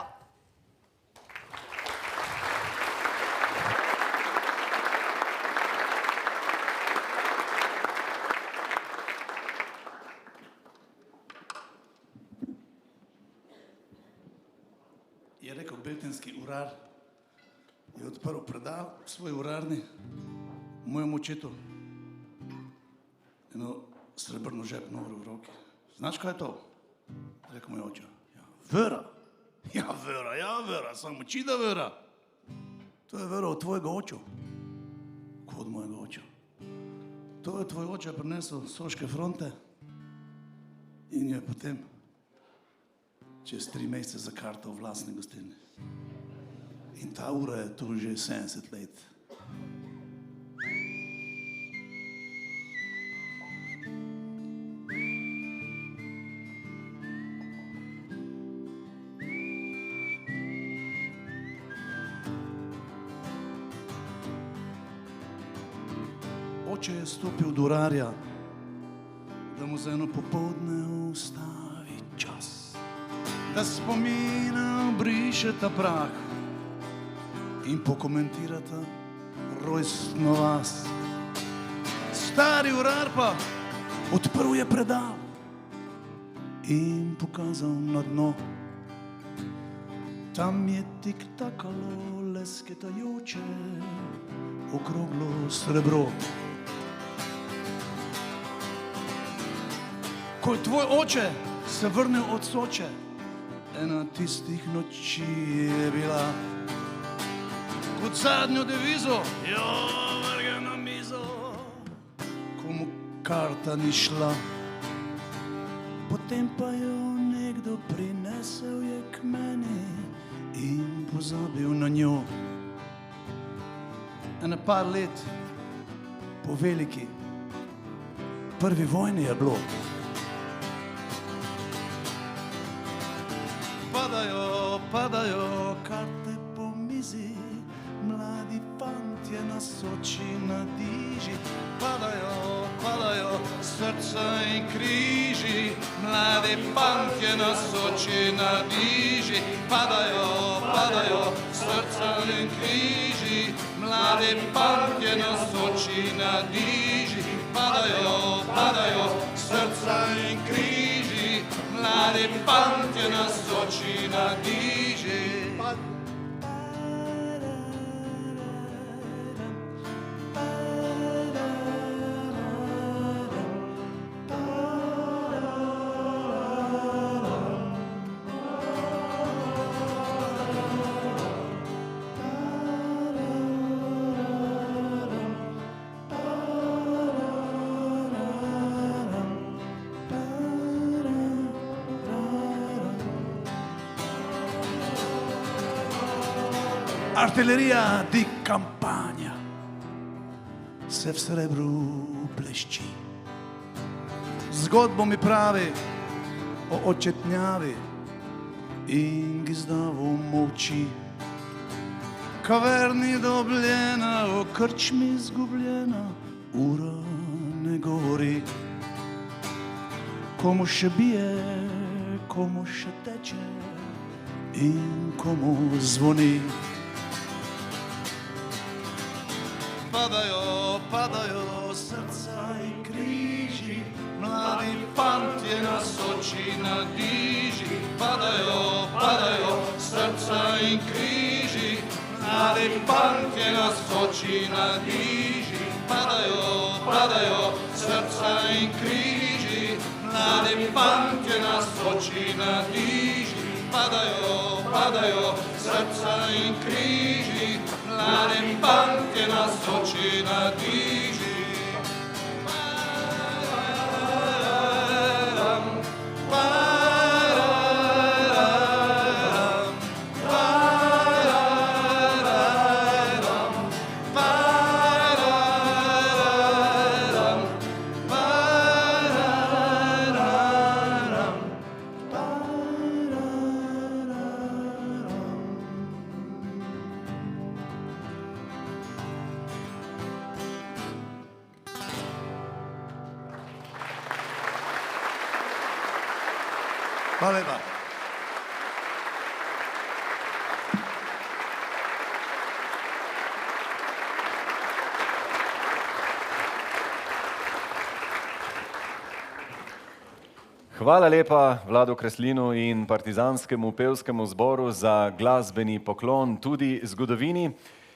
Je rekel beltinski urar, je odprl predal svoj urarni, mojemu očetu. Eno srebrno žepno uro v roki. Znaš, kaj je to? Rekel moj oče. Vera. Ja, vera, samo čida vera. To je vera od tvojega oča. Ko od mojega oča. To je tvoj oče prinesel s Soške fronte in je potem čez 3 mesece zakartal v vlastne gostilne. In ta ura je tu že 70 let. Oče je stopil do urarja, da mu za eno popoldne ustavi čas, da spomina brišeta prah in pokomentirata rojstno vas. Stari urar pa odprl je predal in pokazal na dno. Tam je tik takalo lesketajoče okroglo srebro. Ko je tvoj oče se vrnil od Soče, ena tistih noči je bila. Kot zadnjo devizo, jo vrge na mizo, komu karta ni šla. Potem pa jo nekdo prinesel je k meni in pozabil na njo. ene par let po veliki prvi vojni je bilo. Padajo karte po mizi, mladi fantje na Soči na diži. Padajo srca in križi, mladi fantje na Soči na diži. Padajo srca in križi, mladi fantje na Soči na diži. Padajo srca in križi, mladi fantje na Soči na diži. Artilerija di kampanja se v srebru blešči. Zgodbo mi pravi o očetnjavi in gizdavu molči. Kaverni dobljena, o krčmi zgubljena, ura ne govori. Komu še bije, komu še teče in komu zvoni. Padajo srca in križi, mladi fantje na Soči na diži. Padajo srca in križi, mladi fantje na Soči na diži. Padajo srca in križi, mladi fantje na Soči na diži. Padajo srca in križi, mladi fantje na Soči na diži. Hvala lepa. Hvala lepa Vladu Kreslinu in partizanskemu pevskemu zboru za glasbeni poklon tudi zgodovini.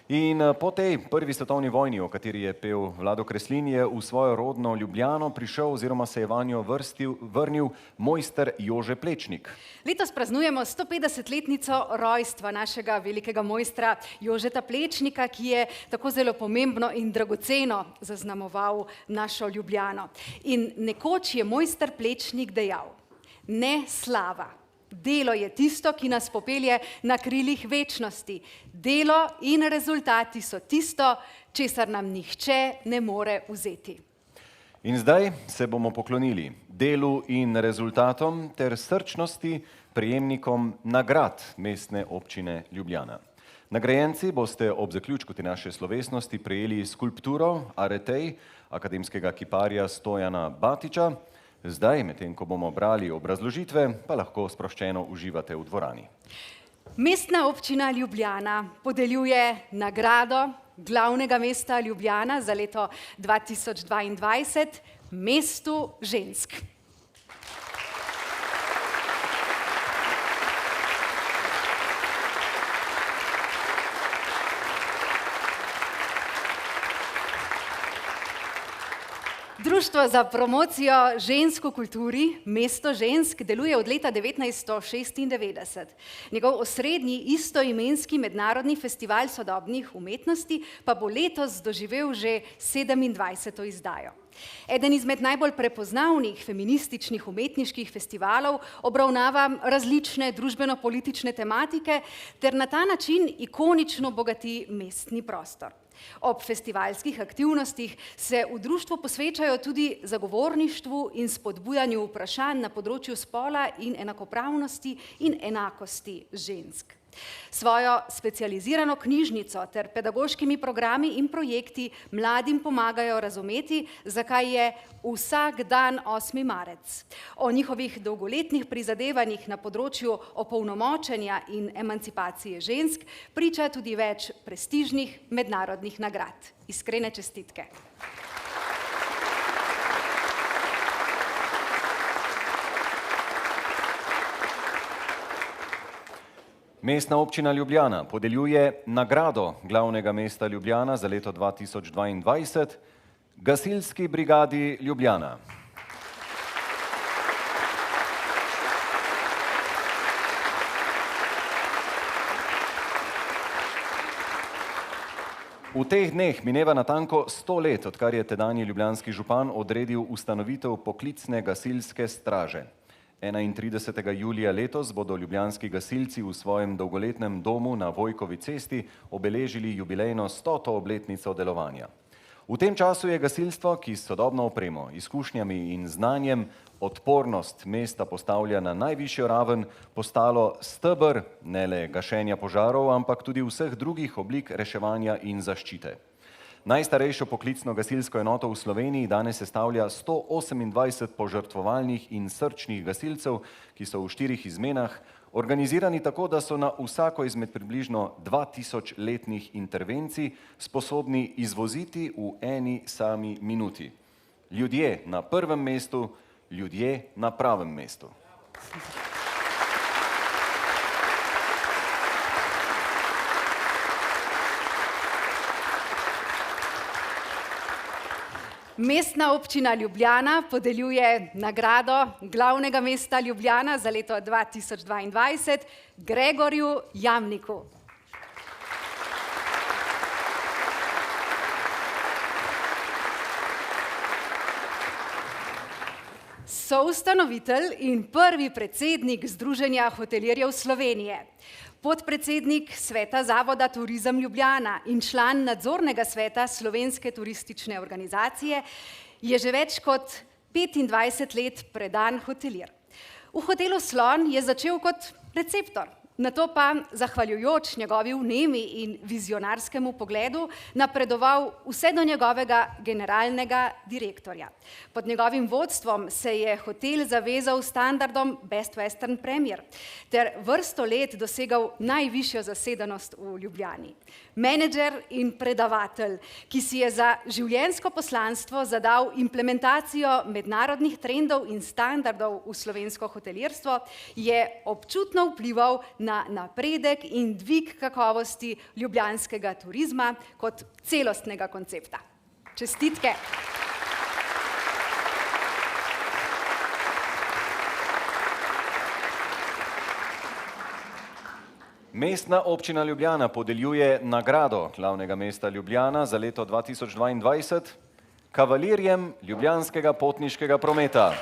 In po tej prvi svetovni vojni, o kateri je pel Vlado Kreslin, je v svojo rodno Ljubljano prišel oziroma se je vanjo vrnil mojster Jože Plečnik. Letos praznujemo 150-letnico rojstva našega velikega mojstra Jožeta Plečnika, ki je tako zelo pomembno in dragoceno zaznamoval našo Ljubljano. In nekoč je mojster Plečnik dejal: ne slava. Delo je tisto, ki nas popelje na krilih večnosti. Delo in rezultati so tisto, česar nam nihče ne more vzeti. In zdaj se bomo poklonili delu in rezultatom ter srčnosti prejemnikom nagrad Mestne občine Ljubljana. Nagrajenci boste ob zaključku te naše slovesnosti prejeli skulpturo Aretej akademskega kiparja Stojana Batiča. Zdaj, medtem ko bomo brali obrazložitve, pa lahko sproščeno uživate v dvorani. Mestna občina Ljubljana podeljuje nagrado glavnega mesta Ljubljana za leto 2022 mestu žensk. Društvo za promocijo žensk v kulturi Mesto žensk deluje od leta 1996. Njegov osrednji istoimenski mednarodni festival sodobnih umetnosti pa bo letos doživel že 27. izdajo. Eden izmed najbolj prepoznavnih feminističnih umetniških festivalov obravnava različne družbeno-politične tematike ter na ta način ikonično bogati mestni prostor. Ob festivalskih aktivnostih se v društvu posvečajo tudi zagovorništvu in spodbujanju vprašanj na področju spola in enakopravnosti in enakosti žensk. Svojo specializirano knjižnico ter pedagoškimi programi in projekti mladim pomagajo razumeti, zakaj je vsak dan 8. marec. O njihovih dolgoletnih prizadevanjih na področju opolnomočenja in emancipacije žensk priča tudi več prestižnih mednarodnih nagrad. Iskrene čestitke. Mestna občina Ljubljana podeljuje nagrado glavnega mesta Ljubljana za leto 2022 Gasilski brigadi Ljubljana. V teh dneh mineva natanko 100 let, odkar je tedanji ljubljanski župan odredil ustanovitev poklicne gasilske straže. 31. julija letos bodo ljubljanski gasilci v svojem dolgoletnem domu na Vojkovi cesti obeležili jubilejno 100. obletnico delovanja. V tem času je gasilstvo, ki s sodobno opremo, izkušnjami in znanjem odpornost mesta postavlja na najvišjo raven, postalo steber ne le gašenja požarov, ampak tudi vseh drugih oblik reševanja in zaščite. Najstarejšo poklicno gasilsko enoto v Sloveniji danes sestavlja 128 požrtvovalnih in srčnih gasilcev, ki so v 4 izmenah, organizirani tako, da so na vsako izmed približno 2000 letnih intervencij sposobni izvoziti v eni sami minuti. Ljudje na prvem mestu, ljudje na pravem mestu. Mestna občina Ljubljana podeljuje nagrado glavnega mesta Ljubljana za leto 2022 Gregorju Jamniku. Soustanovitelj in prvi predsednik Združenja hotelirjev Slovenije, podpredsednik Sveta Zavoda Turizem Ljubljana in član nadzornega sveta Slovenske turistične organizacije, je že več kot 25 let predan hotelir. V hotelu Slon je začel kot receptor, nato pa, zahvaljujoč njegovi vnemi in vizionarskemu pogledu, napredoval vse do njegovega generalnega direktorja. Pod njegovim vodstvom se je hotel zavezal standardom Best Western Premier ter vrsto let dosegal najvišjo zasedenost v Ljubljani. Menedžer in predavatelj, ki si je za življenjsko poslanstvo zadal implementacijo mednarodnih trendov in standardov v slovensko hotelirstvo, je občutno vplival na napredek in dvig kakovosti ljubljanskega turizma kot celostnega koncepta. Čestitke! Mestna občina Ljubljana podeljuje nagrado glavnega mesta Ljubljana za leto 2022 kavalirjem ljubljanskega potniškega prometa.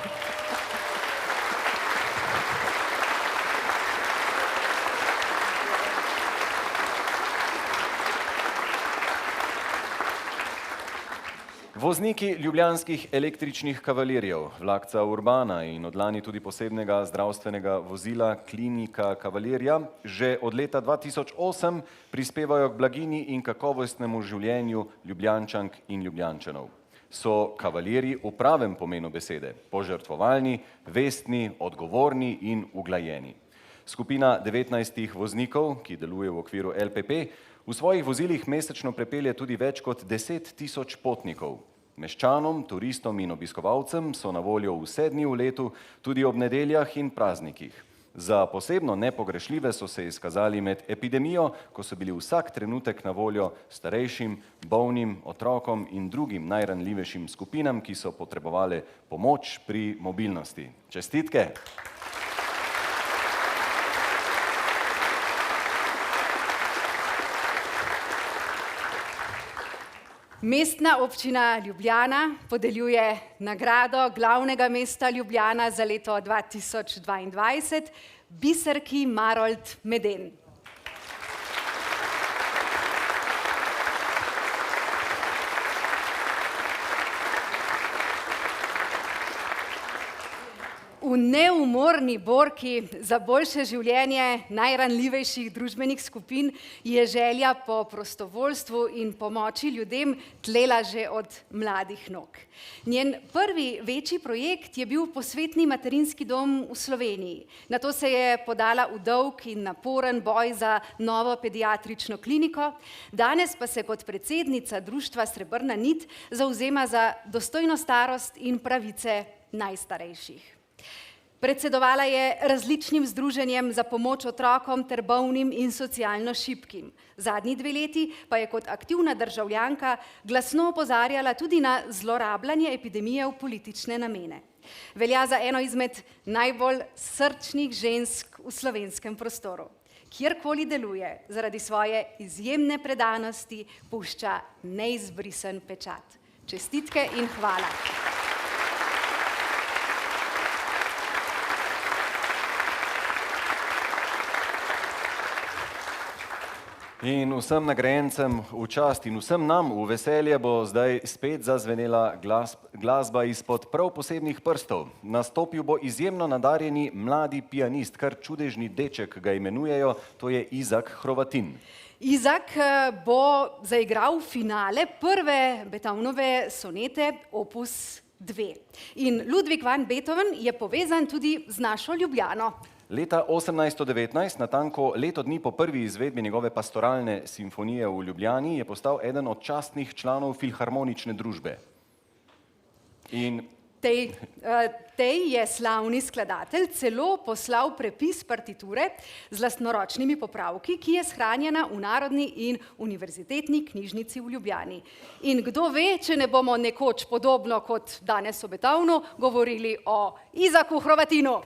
Vozniki ljubljanskih električnih kavalirjev, vlakca Urbana in odlani tudi posebnega zdravstvenega vozila Klinika Kavalirja, že od leta 2008 prispevajo k blaginji in kakovostnemu življenju Ljubljančank in Ljubljančanov. So kavalirji v pravem pomenu besede, požrtvovalni, vestni, odgovorni in uglajeni. Skupina 19 voznikov, ki deluje v okviru LPP, v svojih vozilih mesečno prepelje tudi več kot 10 000 potnikov. Meščanom, turistom in obiskovalcem so na voljo vse dni v letu, tudi ob nedeljah in praznikih. Za posebno nepogrešljive so se izkazali med epidemijo, ko so bili vsak trenutek na voljo starejšim, bolnim, otrokom in drugim najranljivejšim skupinam, ki so potrebovali pomoč pri mobilnosti. Čestitke! Mestna občina Ljubljana podeljuje nagrado glavnega mesta Ljubljana za leto 2022 Biserki Marolt Meden. V neumorni borki za boljše življenje najranljivejših družbenih skupin je želja po prostovoljstvu in pomoči ljudem tlela že od mladih nog. Njen prvi večji projekt je bil posvetni materinski dom v Sloveniji. Nato se je podala v dolg in naporen boj za novo pediatrično kliniko, danes pa se kot predsednica društva Srebrna nit zavzema za dostojno starost in pravice najstarejših. Predsedovala je različnim združenjem za pomoč otrokom ter bolnim in socialno šibkim. Zadnji 2 leti pa je kot aktivna državljanka glasno opozarjala tudi na zlorabljanje epidemije v politične namene. Velja za eno izmed najbolj srčnih žensk v slovenskem prostoru. Kjerkoli deluje, zaradi svoje izjemne predanosti pušča neizbrisen pečat. Čestitke in hvala. In vsem nagrajencem v čast in vsem nam v veselje bo zdaj spet zazvenela glasba izpod prav posebnih prstov. Nastopil bo izjemno nadarjeni mladi pianist, kar čudežni deček ga imenujejo, to je Izak Hrovatin. Izak bo zaigral finale prve Beethovenove sonete opus 2. In Ludwig van Beethoven je povezan tudi z našo Ljubljano. Leta 1819, natanko leto dni po prvi izvedbi njegove pastoralne simfonije v Ljubljani, je postal eden od častnih članov filharmonične družbe. In tej je slavni skladatelj celo poslal prepis partiture z lastnoročnimi popravki, ki je shranjena v Narodni in univerzitetni knjižnici v Ljubljani. In kdo ve, če ne bomo nekoč podobno kot danes o Beethovenu govorili o Izaku Hrovatinu.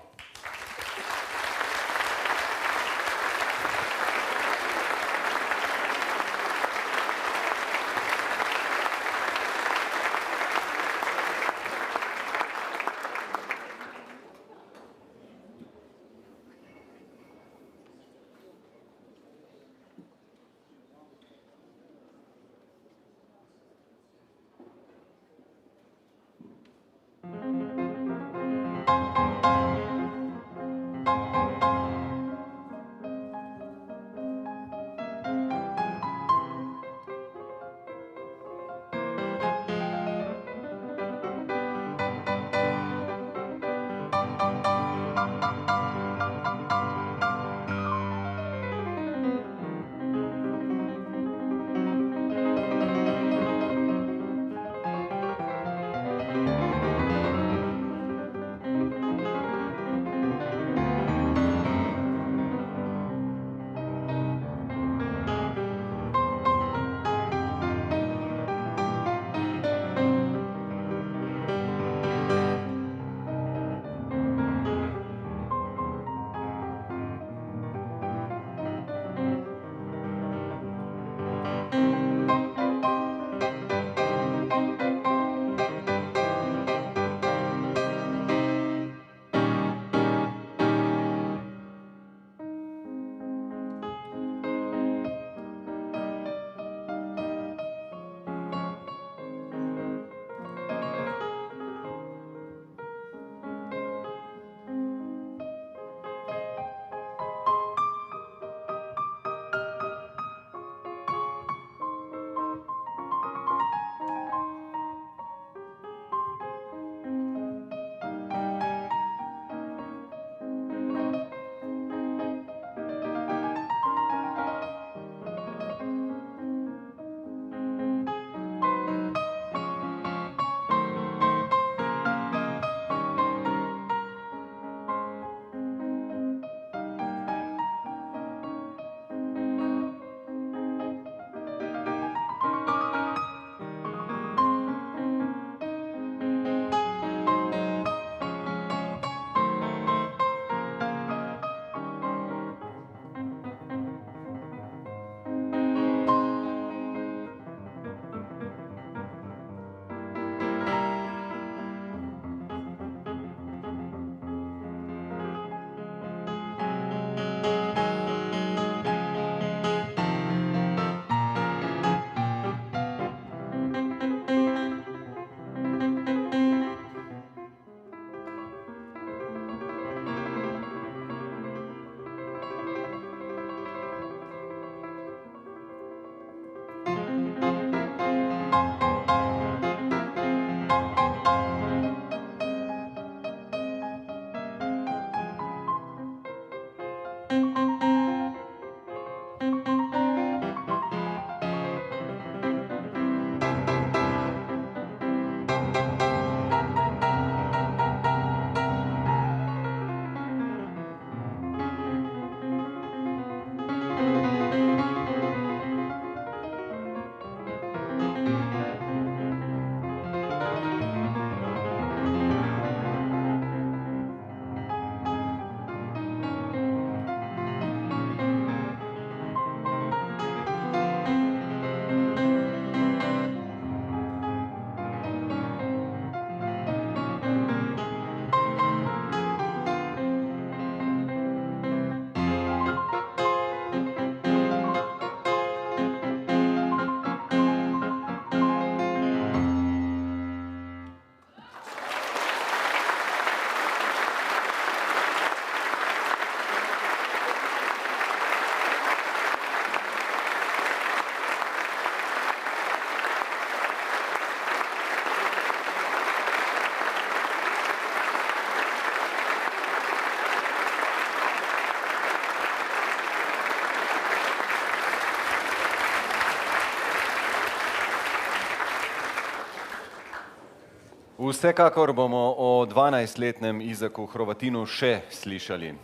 Vsekakor bomo o 12-letnem Izaku Hrovatinu še slišali.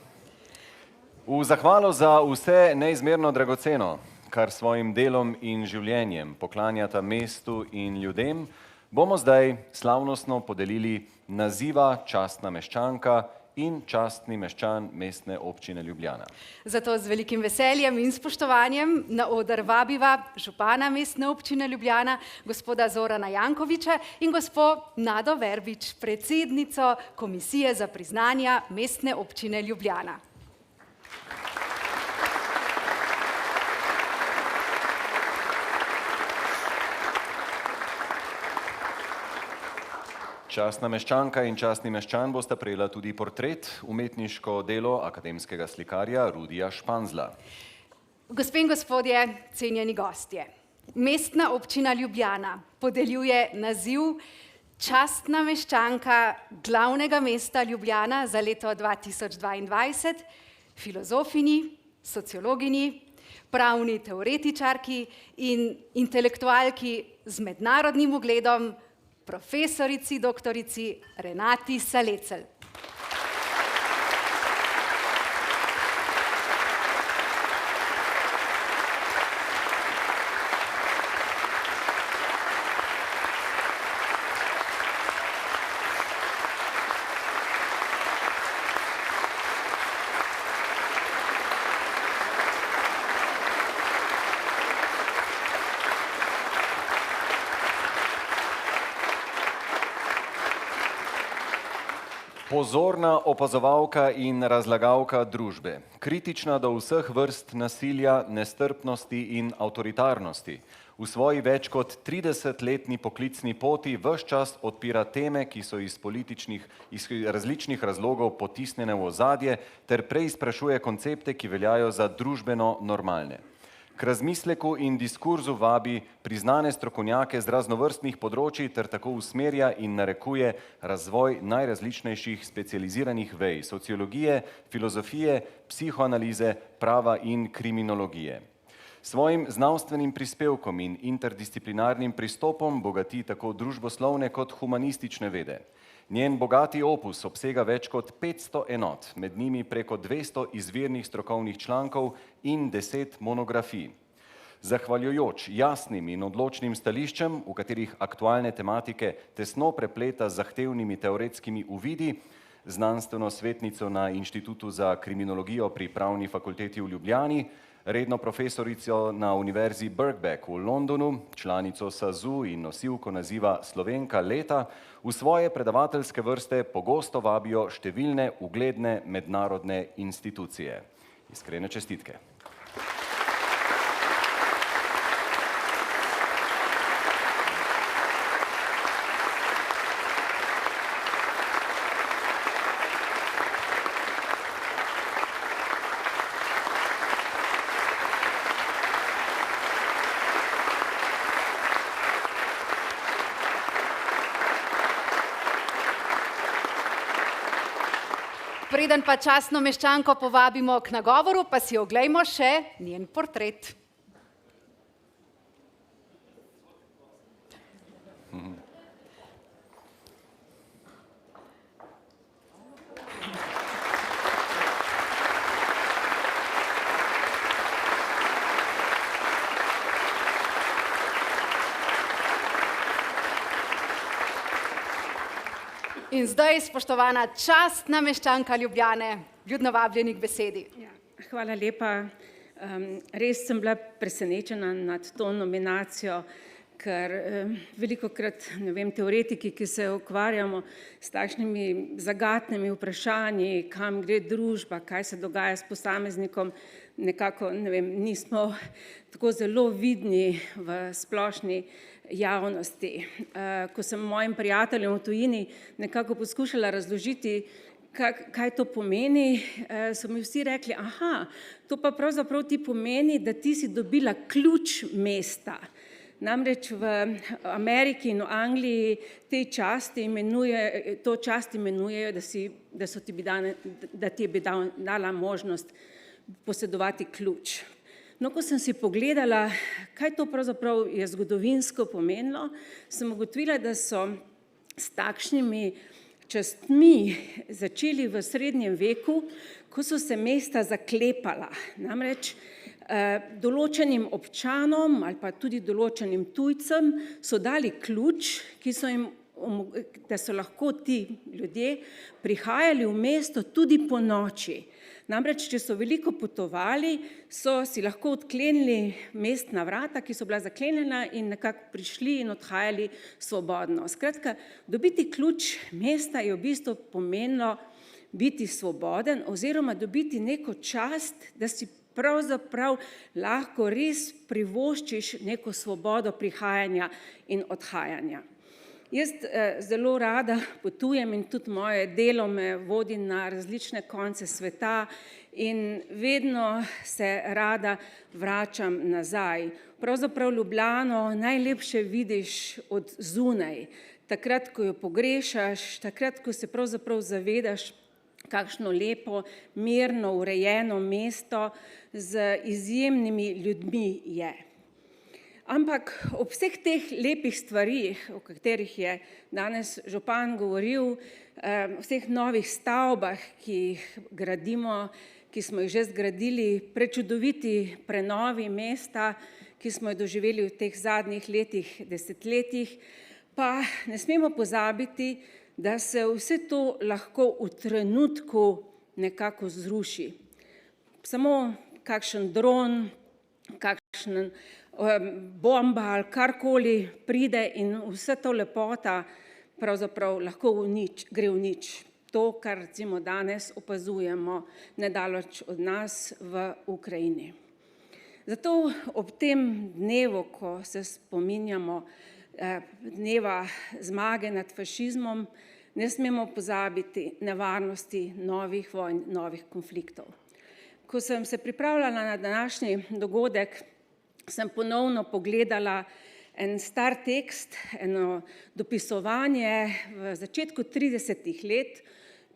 V zahvalo za vse neizmerno dragoceno, kar svojim delom in življenjem poklanjata mestu in ljudem, bomo zdaj slavnostno podelili naziva častna meščanka in častni meščan Mestne občine Ljubljana. Zato z velikim veseljem in spoštovanjem na oder vabiva župana Mestne občine Ljubljana, gospoda Zorana Jankovića in gospo Nado Verbič, predsednico Komisije za priznanja Mestne občine Ljubljana. Častna meščanka in častni meščan bosta prejela tudi portret, umetniško delo akademskega slikarja Rudija Španzla. Gospe in gospodje, cenjeni gostje, Mestna občina Ljubljana podeljuje naziv častna meščanka glavnega mesta Ljubljana za leto 2022 filozofinji, sociologinji, pravni teoretičarki in intelektualki z mednarodnim ugledom, profesorici doktorici Renati Salecl. Pozorna opazovalka in razlagalka družbe, kritična do vseh vrst nasilja, nestrpnosti in avtoritarnosti. V svoji več kot 30-letni poklicni poti ves čas odpira teme, ki so iz različnih razlogov potisnjene v ozadje, ter preizprašuje koncepte, ki veljajo za družbeno normalne. K razmisleku in diskurzu vabi priznane strokovnjake z raznovrstnih področij ter tako usmerja in narekuje razvoj najrazličnejših specializiranih vej sociologije, filozofije, psihoanalize, prava in kriminologije. Svojim znanstvenim prispevkom in interdisciplinarnim pristopom bogati tako družboslovne kot humanistične vede. Njen bogati opus obsega več kot 500 enot, med njimi preko 200 izvirnih strokovnih člankov in 10 monografij. Zahvaljujoč jasnim in odločnim stališčem, v katerih aktualne tematike tesno prepleta z zahtevnimi teoretskimi uvidi, znanstveno svetnico na Inštitutu za kriminologijo pri Pravni fakulteti v Ljubljani, redno profesorico na Univerzi Birkbeck v Londonu, članico SAZU in nosilko naziva Slovenka leta, v svoje predavateljske vrste pogosto vabijo številne ugledne mednarodne institucije. Iskrene čestitke. Preden pa častno meščanko povabimo k nagovoru, pa si oglejmo še njen portret. In zdaj, spoštovana častna meščanka Ljubljane, ljudno vabljeni k besedi. Hvala lepa. Res sem bila presenečena nad to nominacijo, ker velikokrat, ne vem, teoretiki, ki se ukvarjamo s takšnimi zagatnimi vprašanji, kam gre družba, kaj se dogaja s posameznikom, nekako, ne vem, nismo tako zelo vidni v splošni javnosti. Ko sem mojim prijateljem v tujini nekako poskušala razložiti, kaj to pomeni, so mi vsi rekli, aha, to pa pravzaprav ti pomeni, da ti si dobila ključ mesta. Namreč v Ameriki in v Angliji to čast imenujejo, da ti bi dala možnost posedovati ključ. No, ko sem si pogledala, kaj to pravzaprav je zgodovinsko pomenilo, sem ugotovila, da so s takšnimi častmi začeli v srednjem veku, ko so se mesta zaklepala. Namreč določenim občanom ali pa tudi določenim tujcem so dali ključ, da so lahko ti ljudje prihajali v mesto tudi po noči. Namreč, če so veliko potovali, so si lahko odklenili mestna vrata, ki so bila zaklenjena in nekako prišli in odhajali svobodno. Skratka, dobiti ključ mesta je v bistvu pomenilo biti svoboden oziroma dobiti neko čast, da si pravzaprav lahko res privoščiš neko svobodo prihajanja in odhajanja. Jaz zelo rada potujem in tudi moje delo me vodi na različne konce sveta in vedno se rada vračam nazaj. Pravzaprav Ljubljano najlepše vidiš od zunaj, takrat, ko jo pogrešaš, takrat, ko se pravzaprav zavedaš, kakšno lepo, mirno, urejeno mesto z izjemnimi ljudmi je. Ampak ob vseh teh lepih stvarih, o katerih je danes župan govoril, vseh novih stavbah, ki jih gradimo, ki smo jih že zgradili, prečudoviti prenovi mesta, ki smo jo doživeli v teh zadnjih letih, desetletjih, pa ne smemo pozabiti, da se vse to lahko v trenutku nekako zruši. Samo kakšen dron, kakšen bomba ali karkoli pride in vse to lepota pravzaprav lahko gre v nič. To, kar recimo danes opazujemo nedaleč od nas v Ukrajini. Zato ob tem dnevu, ko se spominjamo dneva zmage nad fašizmom, ne smemo pozabiti nevarnosti novih vojn, novih konfliktov. Ko sem se pripravljala na današnji dogodek, sem ponovno pogledala en star tekst, eno dopisovanje v začetku 30. let,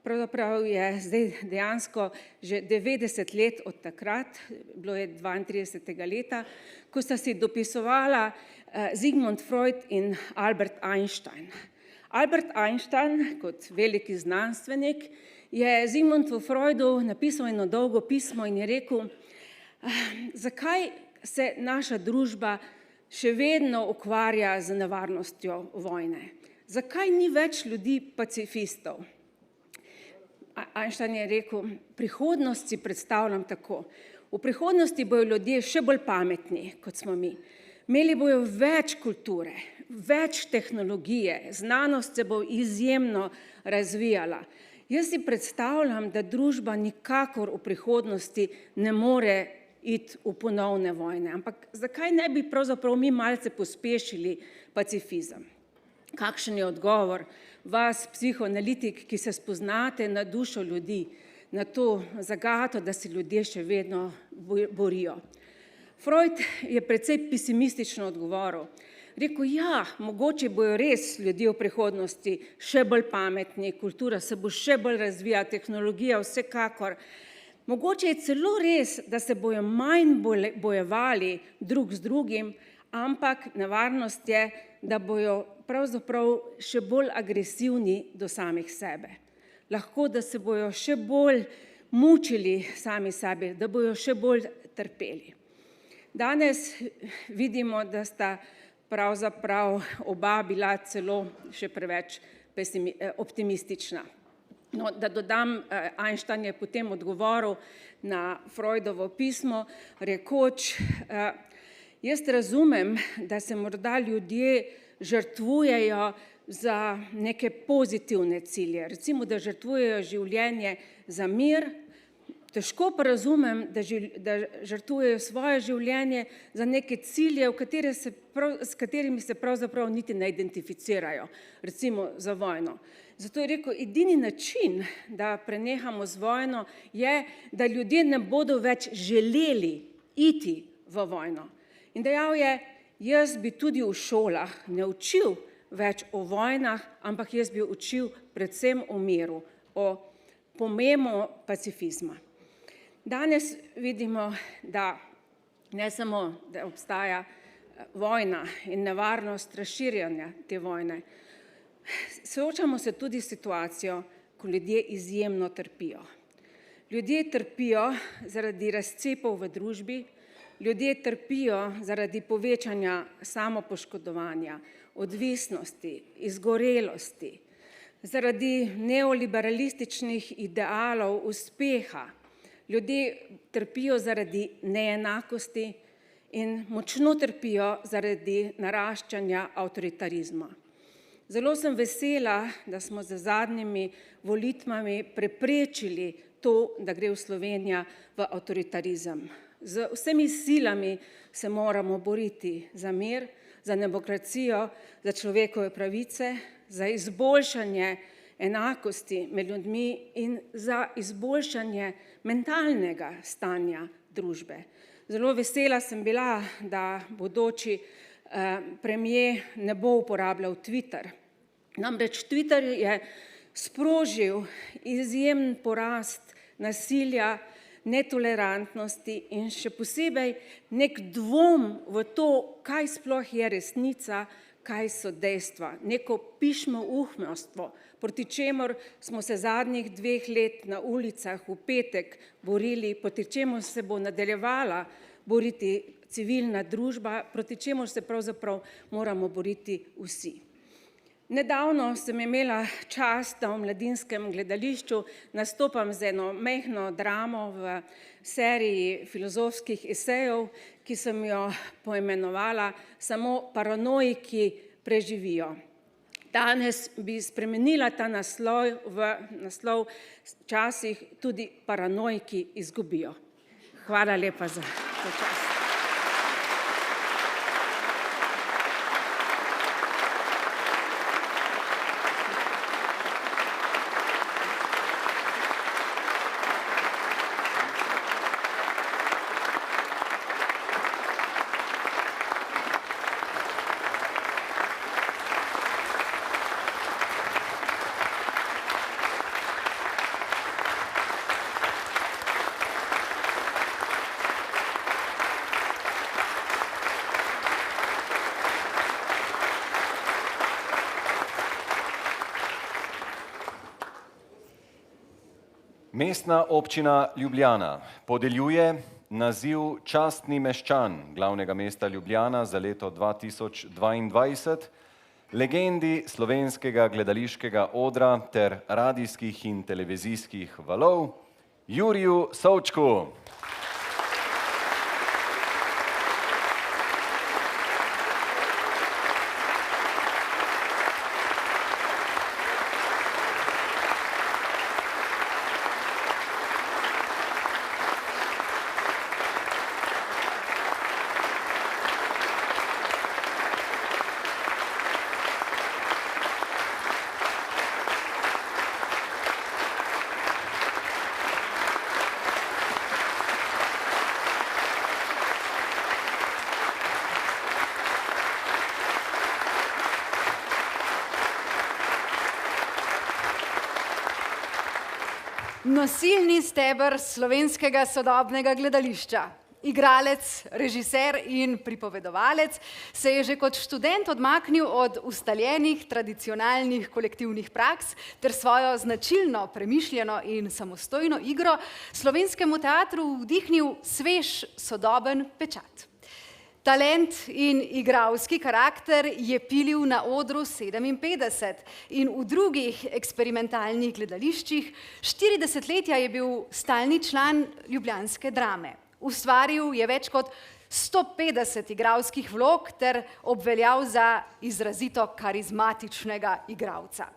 pravzaprav je zdaj dejansko že 90 let od takrat, bilo je 32. leta, ko sta si dopisovala Sigmund Freud in Albert Einstein. Albert Einstein, kot veliki znanstvenik, je Sigmundu Freudu napisal eno dolgo pismo in je rekel, zakaj se naša družba še vedno ukvarja z nevarnostjo vojne. Zakaj ni več ljudi pacifistov? Einstein je rekel, prihodnost si predstavljam tako. V prihodnosti bojo ljudje še bolj pametni, kot smo mi. Imeli bojo več kulture, več tehnologije, znanost se bo izjemno razvijala. Jaz si predstavljam, da družba nikakor v prihodnosti ne more iti v ponovne vojne. Ampak zakaj ne bi pravzaprav mi malce pospešili pacifizem? Kakšen je odgovor vas, psihoanalitik, ki se spoznate na dušo ljudi, na to zagato, da se ljudje še vedno borijo? Freud je precej pesimistično odgovoril. Rekel, ja, mogoče bojo res ljudje v prihodnosti še bolj pametni, kultura se bo še bolj razvijala, tehnologija vsekakor. Mogoče je celo res, da se bojo manj bojevali drug z drugim, ampak nevarnost je, da bojo pravzaprav še bolj agresivni do samih sebe. Lahko, da se bojo še bolj mučili sami sebi, da bojo še bolj trpeli. Danes vidimo, da sta pravzaprav oba bila celo še preveč optimistična. No, da dodam, Einstein je potem odgovoril na Freudovo pismo, rekoč, jaz razumem, da se morda ljudje žrtvujejo za neke pozitivne cilje, recimo, da žrtvujejo življenje za mir, težko pa razumem, da žrtvujejo svoje življenje za neke cilje, s katerimi se pravzaprav niti ne identificirajo, recimo za vojno. Zato je rekel, edini način, da prenehamo z vojno, je, da ljudje ne bodo več želeli iti v vojno. In dejal je, jaz bi tudi v šolah ne učil več o vojnah, ampak jaz bi učil predvsem o miru, o pomenu pacifizma. Danes vidimo, da ne samo, da obstaja vojna in nevarnost razširjanja te vojne, Soočamo se tudi s situacijo, ko ljudje izjemno trpijo. Ljudje trpijo zaradi razcepov v družbi, ljudje trpijo zaradi povečanja samopoškodovanja, odvisnosti, izgorelosti, zaradi neoliberalističnih idealov uspeha. Ljudje trpijo zaradi neenakosti in močno trpijo zaradi naraščanja avtoritarizma. Zelo sem vesela, da smo z zadnjimi volitvami preprečili to, da gre Slovenija v avtoritarizem. Z vsemi silami se moramo boriti za mir, za demokracijo, za človekove pravice, za izboljšanje enakosti med ljudmi in za izboljšanje mentalnega stanja družbe. Zelo vesela sem bila, da bodoči premier ne bo uporabljal Twitter. Namreč Twitter je sprožil izjemen porast nasilja, netolerantnosti in še posebej nek dvom v to, kaj sploh je resnica, kaj so dejstva, neko pišmouhnost, proti čemur smo se zadnjih 2 let na ulicah v petek borili, proti čemur se bo nadaljevala boriti civilna družba, proti čemur se pravzaprav moramo boriti vsi. Nedavno sem imela čast, da v Mladinskem gledališču nastopam z eno majhno dramo v seriji filozofskih esejev, ki sem jo poimenovala Samo paranoiki preživijo. Danes bi spremenila ta naslov v naslov Včasih tudi paranoiki izgubijo. Hvala lepa za to čas. Mestna občina Ljubljana podeljuje naziv častni meščan glavnega mesta Ljubljana za leto 2022 legendi slovenskega gledališkega odra ter radijskih in televizijskih valov Juriju Savčku. Nosilni steber slovenskega sodobnega gledališča. Igralec, režiser in pripovedovalec se je že kot študent odmaknil od ustaljenih tradicionalnih kolektivnih praks ter svojo značilno, premišljeno in samostojno igro slovenskemu teatru vdihnil svež, sodoben pečat. Talent in igralski karakter je pilil na odru 57 in v drugih eksperimentalnih gledališčih. 4 desetletja je bil stalni član ljubljanske Drame. Ustvaril je več kot 150 igralskih vlog ter obveljal za izrazito karizmatičnega igralca.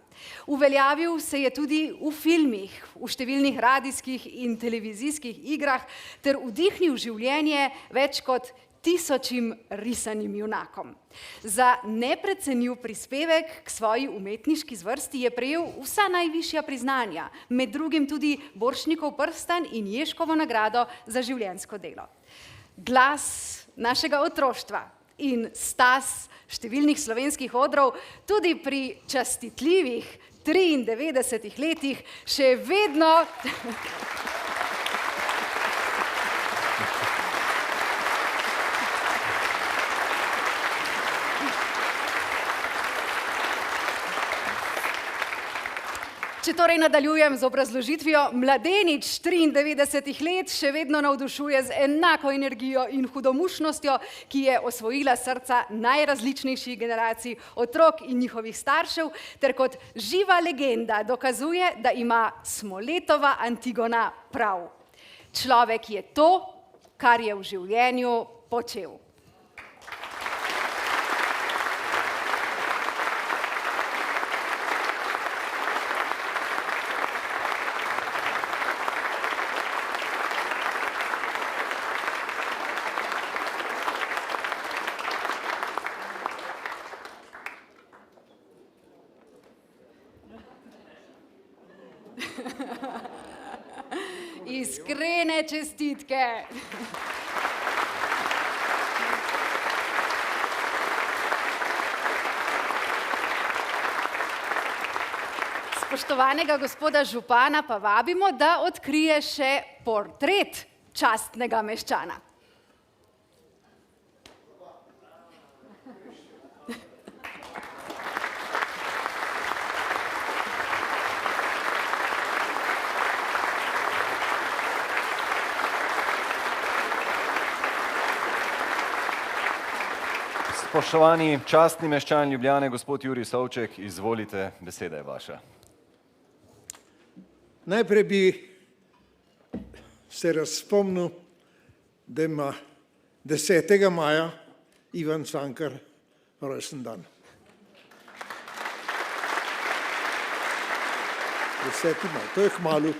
Uveljavil se je tudi v filmih, v številnih radijskih in televizijskih igrah ter vdihnil življenje več kot 1000 risanim junakom. Za neprecenljiv prispevek k svoji umetniški zvrsti je prejel vsa najvišja priznanja, med drugim tudi Borštnikov prstan in Ježkovo nagrado za življenjsko delo. Glas našega otroštva in stas številnih slovenskih odrov tudi pri častitljivih 93 letih še vedno Če torej nadaljujem z obrazložitvijo, mladenič 93 let še vedno navdušuje z enako energijo in hudomušnostjo, ki je osvojila srca najrazličnejših generacij otrok in njihovih staršev, ter kot živa legenda dokazuje, da ima Smoletova Antigona prav. Človek je to, kar je v življenju počel. Iskrene čestitke. Spoštovanega gospoda župana pa vabimo, da odkrije še portret častnega meščana. Spoštovani častni meščan Ljubljane, gospod Jurij Savček, izvolite, beseda je vaša. Najprej bi se razspomnil, da ima 10. maja Ivan Cankar rojsten dan. 10. maj, to je kmalu.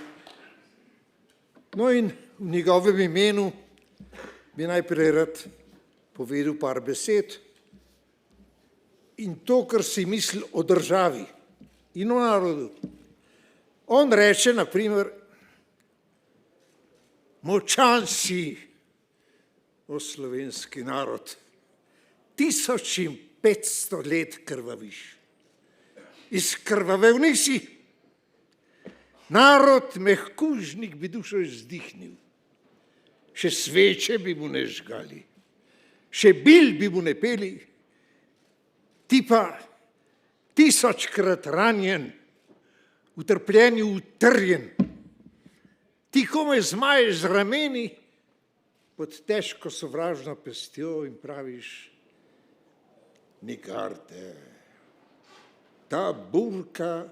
No in v njegovem imenu bi najprej rad povedal par besed. In to, kar si misli o državi in o narodu. On reče, na primer, močan si, o slovenski narod, 1500 let krvaviš. Izkrvavel nisi. Narod, mehkužnik bi dušo izdihnil. Še sveče bi mu ne žgali. Še bil bi mu ne peli. Ti pa 1000-krat ranjen, v trpljenju utrjen. Ti komaj zmaješ z rameni pod težko sovražno pestjo in praviš, nikar te, ta burka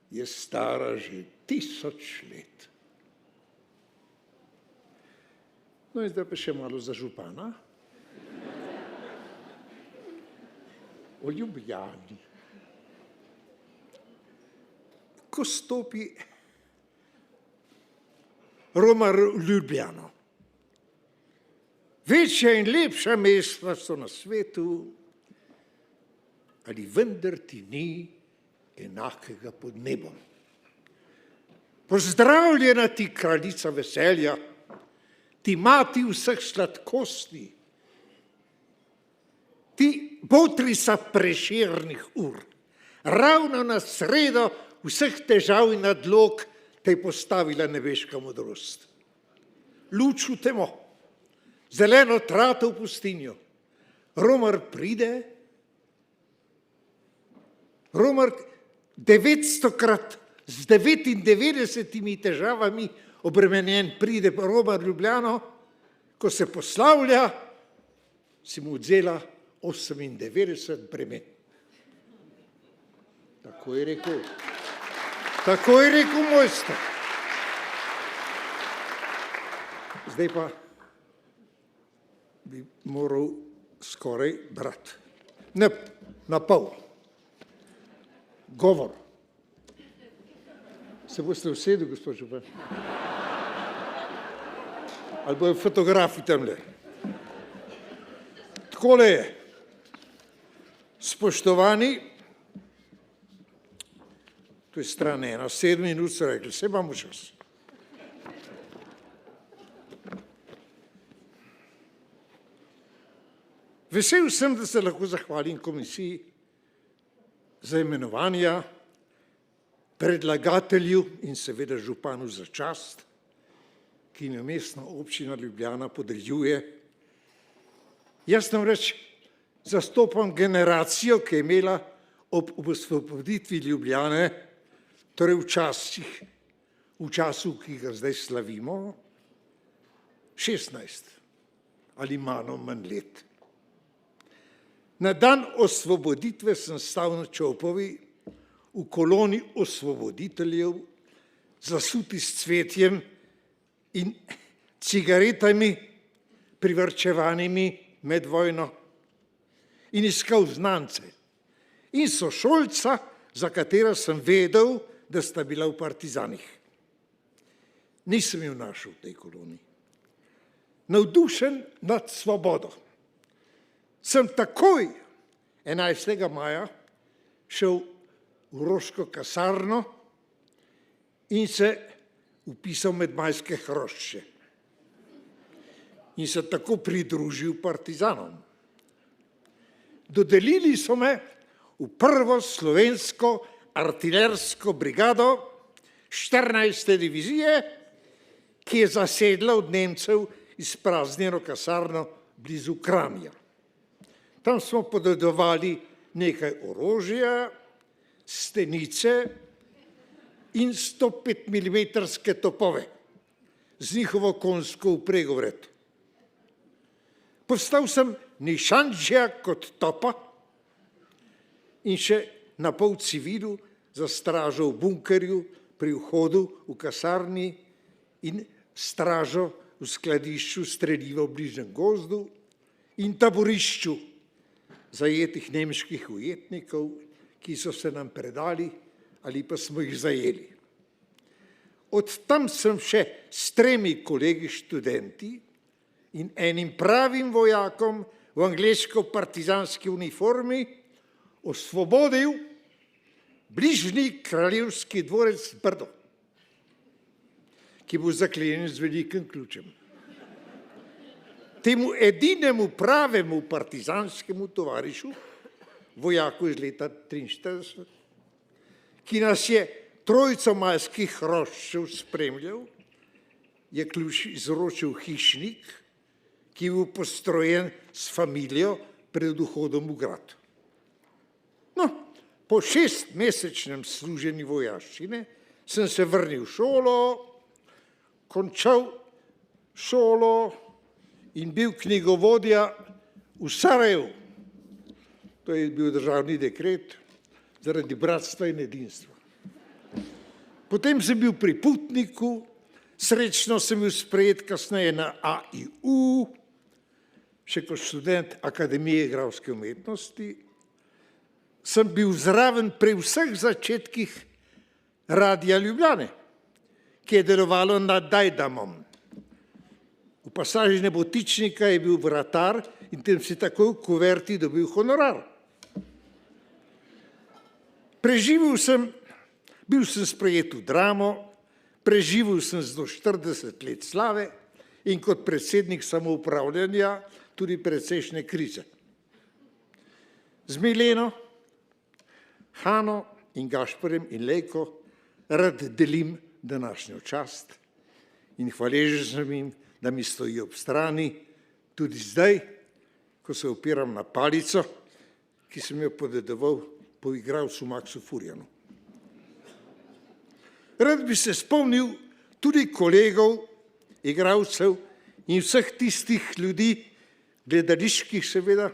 je stara že 1000 let. No in zdaj pa še malo za župana. O Ljubljani. Ko stopi Romar v Ljubljano, večja in lepša mesta so na svetu, ali vendar ti ni enakega pod nebom. Pozdravljena ti kraljica veselja, ti mati vseh sladkosti, ti botrica prešernih ur, ravno na sredo vseh težav in nadlog te je postavila nebeška modrost. Luč v temo, zeleno trato v pustinjo. Romar pride, Romar 900-krat z 99 težavami obremenjen pride Romar v Ljubljano, ko se poslavlja, si mu odzela 98 bremen. Tako je rekel. Tako je rekel mojster. Zdaj pa bi moral skoraj brati. Na pol. Govor. Se boste usedli, gospod župan? Ali bojo fotografi tamle? Takole je. Spoštovani, to je stran 1, 7 minut so rekli, vse imamo čas. Vesel sem, da se lahko zahvalim komisiji za imenovanja, predlagatelju in seveda županu za čast, ki jim Mestna občina Ljubljana podeljuje. Jaz namreč zastopam generacijo, ki je imela ob osvoboditvi Ljubljane torej v času, ki ga zdaj slavimo, 16 ali manj let. Na dan osvoboditve sem stal na Čopovi v koloni osvoboditeljev, zasuti s cvetjem in cigaretami, privrčevanimi med vojno, in iskal znance in sošolca, za katera sem vedel, da sta bila v partizanih. Nisem jo našel v tej koloni. Navdušen nad svobodo sem takoj 11. maja šel v Roško kasarno in se vpisal med majske hrošče. In se tako pridružil partizanom. Dodelili so me v prvo slovensko artilersko brigado 14. divizije, ki je zasedla od Nemcev izpraznjeno kasarno blizu Kranja. Tam smo podedovali nekaj orožja, stenice in 105 mm topove z njihovo konjsko vprego vred. Postal sem nišančija kot topa in še na pol civilu za stražo v bunkerju pri vhodu v kasarni in stražo v skladišču streliva v bližnjem gozdu in taborišču zajetih nemških ujetnikov, ki so se nam predali ali pa smo jih zajeli. Od tam sem še s 3 kolegi študenti in enim pravim vojakom v angleško-partizanski uniformi osvobodil bližnji kraljevski dvorec Brdo, ki bo zaklenjen z velikim ključem. Temu edinemu pravemu partizanskemu tovarišu, vojaku iz leta 1943, ki nas je trojico majskih hroščev spremljal, je ključ izročil hišnik, ki je bil postrojen s familijo pred vhodom v grad. No, po 6-mesečnem služenju vojaščine sem se vrnil v šolo, končal šolo in bil knjigovodja v Sarajevu. To je bil državni dekret zaradi bratstva in edinstva. Potem sem bil pri Putniku, srečno sem bil sprejet kasneje na AIU, še kot študent Akademije igralske umetnosti. Sem bil zraven pri vseh začetkih Radia Ljubljane, ki je delovalo nad Dajdamom. V pasaži Nebotičnika je bil vratar in tem si takoj v kuverti dobil honorar. Bil sem sprejet v Dramo, preživel sem do 40 let slave in kot predsednik samoupravljanja tudi precejšnje krize. Z Mileno, Hano in Gašperjem in Lejko rad delim današnjo čast in hvaležen sem jim, da mi stojijo ob strani, tudi zdaj, ko se opiram na palico, ki sem jo podedoval po igralcu Maksu Furjanu. Rad bi se spomnil tudi kolegov, igralcev in vseh tistih ljudi, gledaliških seveda,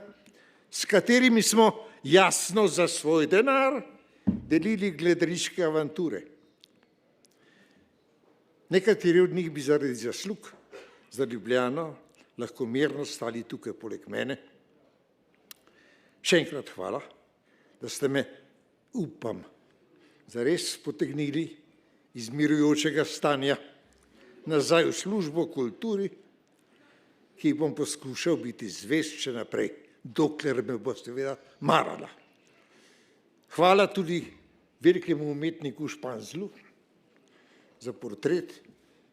s katerimi smo jasno za svoj denar delili gledališke avanture. Nekateri od njih bi zaradi zaslug za Ljubljano lahko mirno stali tukaj poleg mene. Še enkrat hvala, da ste me, upam, zares potegnili iz mirujočega stanja nazaj v službo kulturi, ki bom poskušal biti zvest še naprej, dokler me bo seveda marala. Hvala tudi velikemu umetniku Španzlu za portret,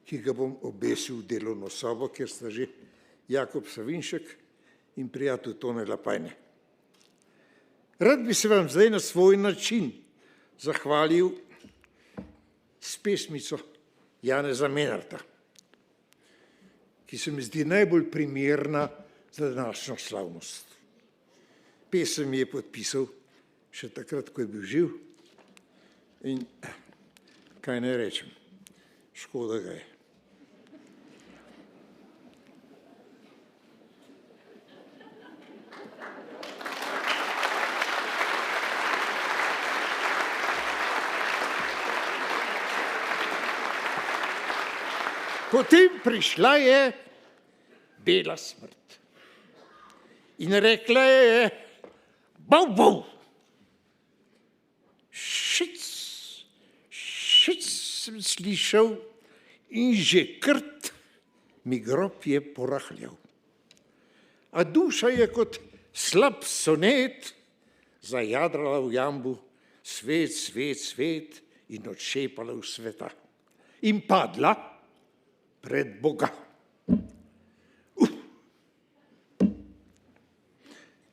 ki ga bom obesil v delovno sobo, kjer sta že Jakob Savinšek in prijatelj Tone Lapajne. Rad bi se vam zdaj na svoj način zahvalil s pesmico Janeza Menarta, ki se mi zdi najbolj primerna za današnjo slavnost. Pesem je podpisal še takrat, ko je bil živ in kaj ne rečem, škoda ga je. Potem prišla je bela smrt in rekla je, bau, bau, šic sem slišal in že krt mi grob je porahljal. A duša je kot slab sonet zajadrala v jambu, svet, svet, svet in odšepala v sveta in padla pred Boga.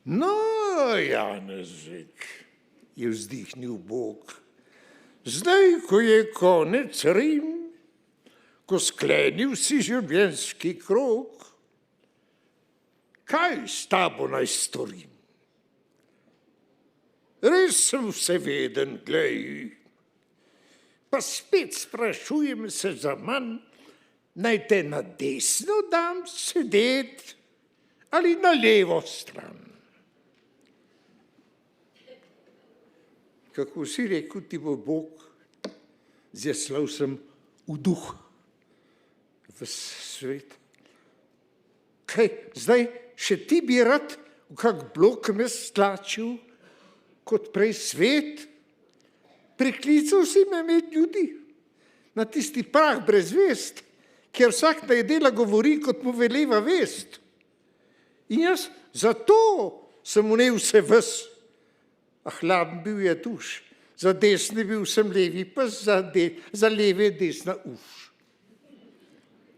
No, Janezek, je vzdihnil Bog, zdaj, ko je konec rim, ko sklenil si življenjski krog, kaj s tabo naj storim? Res sem vseveden, glej, pa spet sprašujem se za manj, naj te na desno dam sedet ali na levo stran. Kako si rekel, ti bo Bog, zjaslal sem v duh, v svet. Kaj, zdaj še ti bi rad v kak blok me stlačil, kot prej svet? Priklical si me med ljudi, na tisti prah brez vest, ker vsak naj dela govori, kot mu veleva vest. In jaz zato sem vnel se ves, a hladen bil je tuš, za desni bil sem levi pes, za leve desna uš.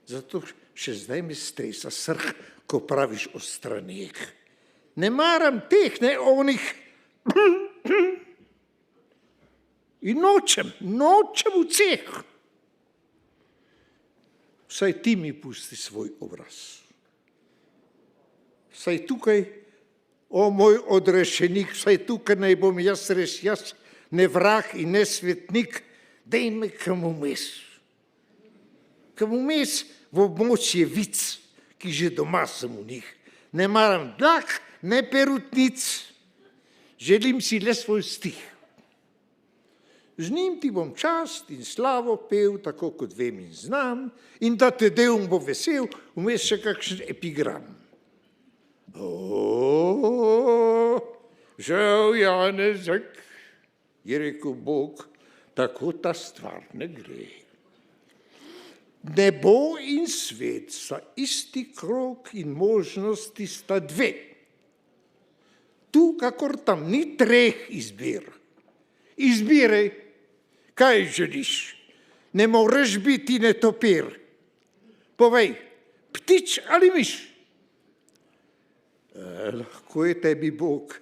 Zato še zdaj me stresa srh, ko praviš o straneh. Ne maram teh, ne onih. In nočem v ceh. Vsaj ti mi pusti svoj obraz. Vsaj tukaj, o moj odrešenik, vsaj tukaj naj bom jaz res jaz, ne vrag in ne svetnik, daj me kam vmes. Kam vmes v območje vic, ki že doma sem v njih. Ne maram dlak, ne perutnic, želim si le svoj stih. Z njim ti bom čast in slavo pel, tako kot vem in znam, in da te del bo vesel, vmes še kakšen epigram. Žal, Janezek, je rekel Bog, tako ta stvar ne gre. Nebo in svet sta isti krog in možnosti sta dve. Tu, kakor tam, ni treh izbir. Izbiraj, kaj želiš. Ne moreš biti netopir. Povej, ptič ali miš? Lahko je tebi Bog.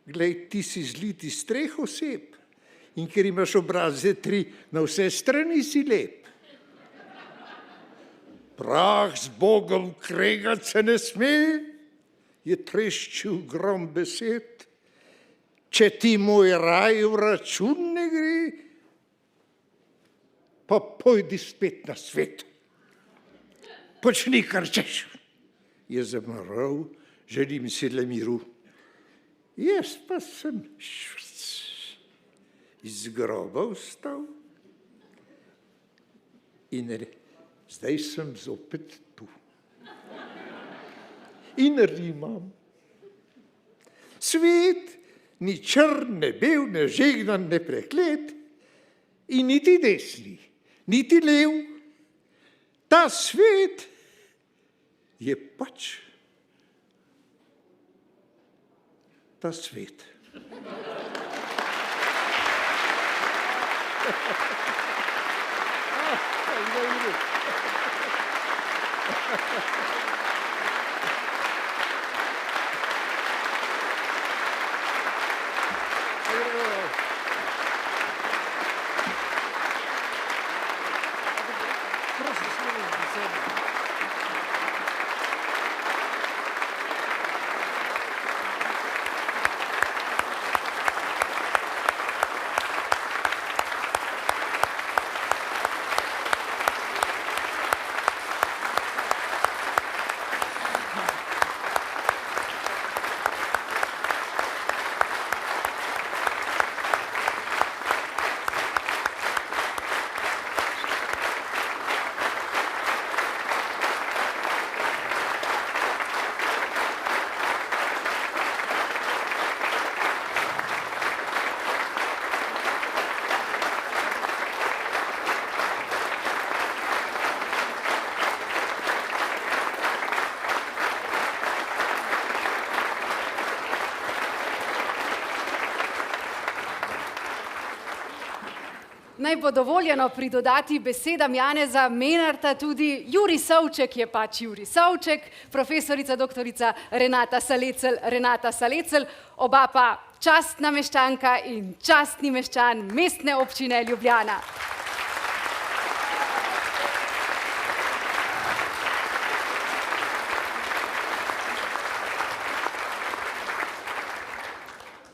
Glej, ti si zlit iz treh oseb in ker imaš obraze tri, na vse strani si lep. Prah z Bogom kregat se ne sme, je treščil grom besed. Če ti moj raj v račun ne gre, pa pojdi spet na svet. Počni, kar češ. Je zamrl, želim si le miru. Jaz pa sem iz groba vstal in zdaj sem zopet tu. In rimam. Svet ni črn, ne bel, ne žegnan, ne preklet in niti desni, niti lev. Ta svet je pač ta svet. naj bo dovoljeno pridodati besedam Janeza Menarta tudi Jurij Savček je pač Jurij Savček, profesorica doktorica Renata Salecl, oba pa častna meščanka in častni meščan Mestne občine Ljubljana.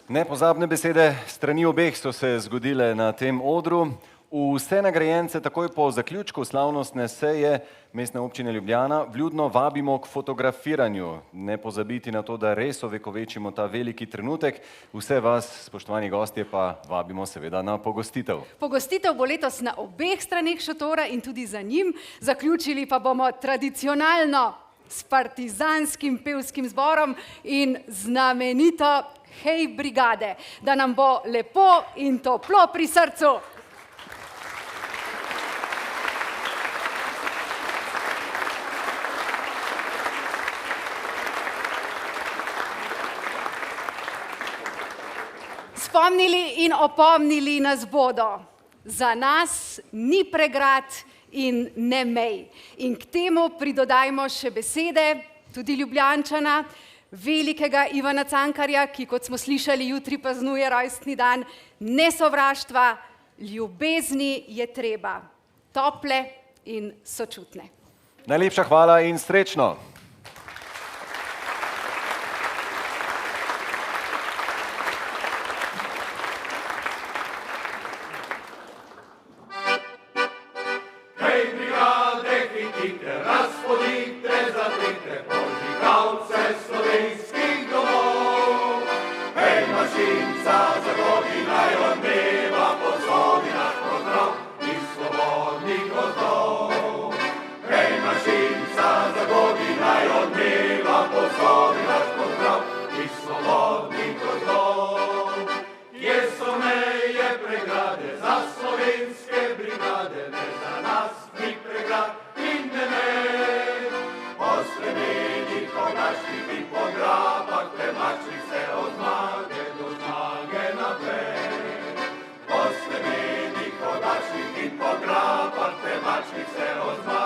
Nepozabne besede strani obeh so se zgodile na tem odru. Vse nagrajence takoj po zaključku slavnostne seje Mestne občine Ljubljana vljudno vabimo k fotografiranju. Ne pozabiti na to, da res ovekovečimo ta veliki trenutek. Vse vas, spoštovani gostje, pa vabimo seveda na pogostitev. Pogostitev bo letos na obeh straneh šotora in tudi za njim. Zaključili pa bomo tradicionalno s partizanskim pevskim zborom in znamenito Hej brigade, da nam bo lepo in toplo pri srcu. Spomnili in opomnili nas bodo, za nas ni pregrad in ne mej. In k temu pridodajmo še besede, tudi Ljubljančana, velikega Ivana Cankarja, ki, kot smo slišali, jutri praznuje rojstni dan, ne sovraštva, ljubezni je treba, tople in sočutne. Najlepša hvala in srečno! Po grapach temačnih se odmah.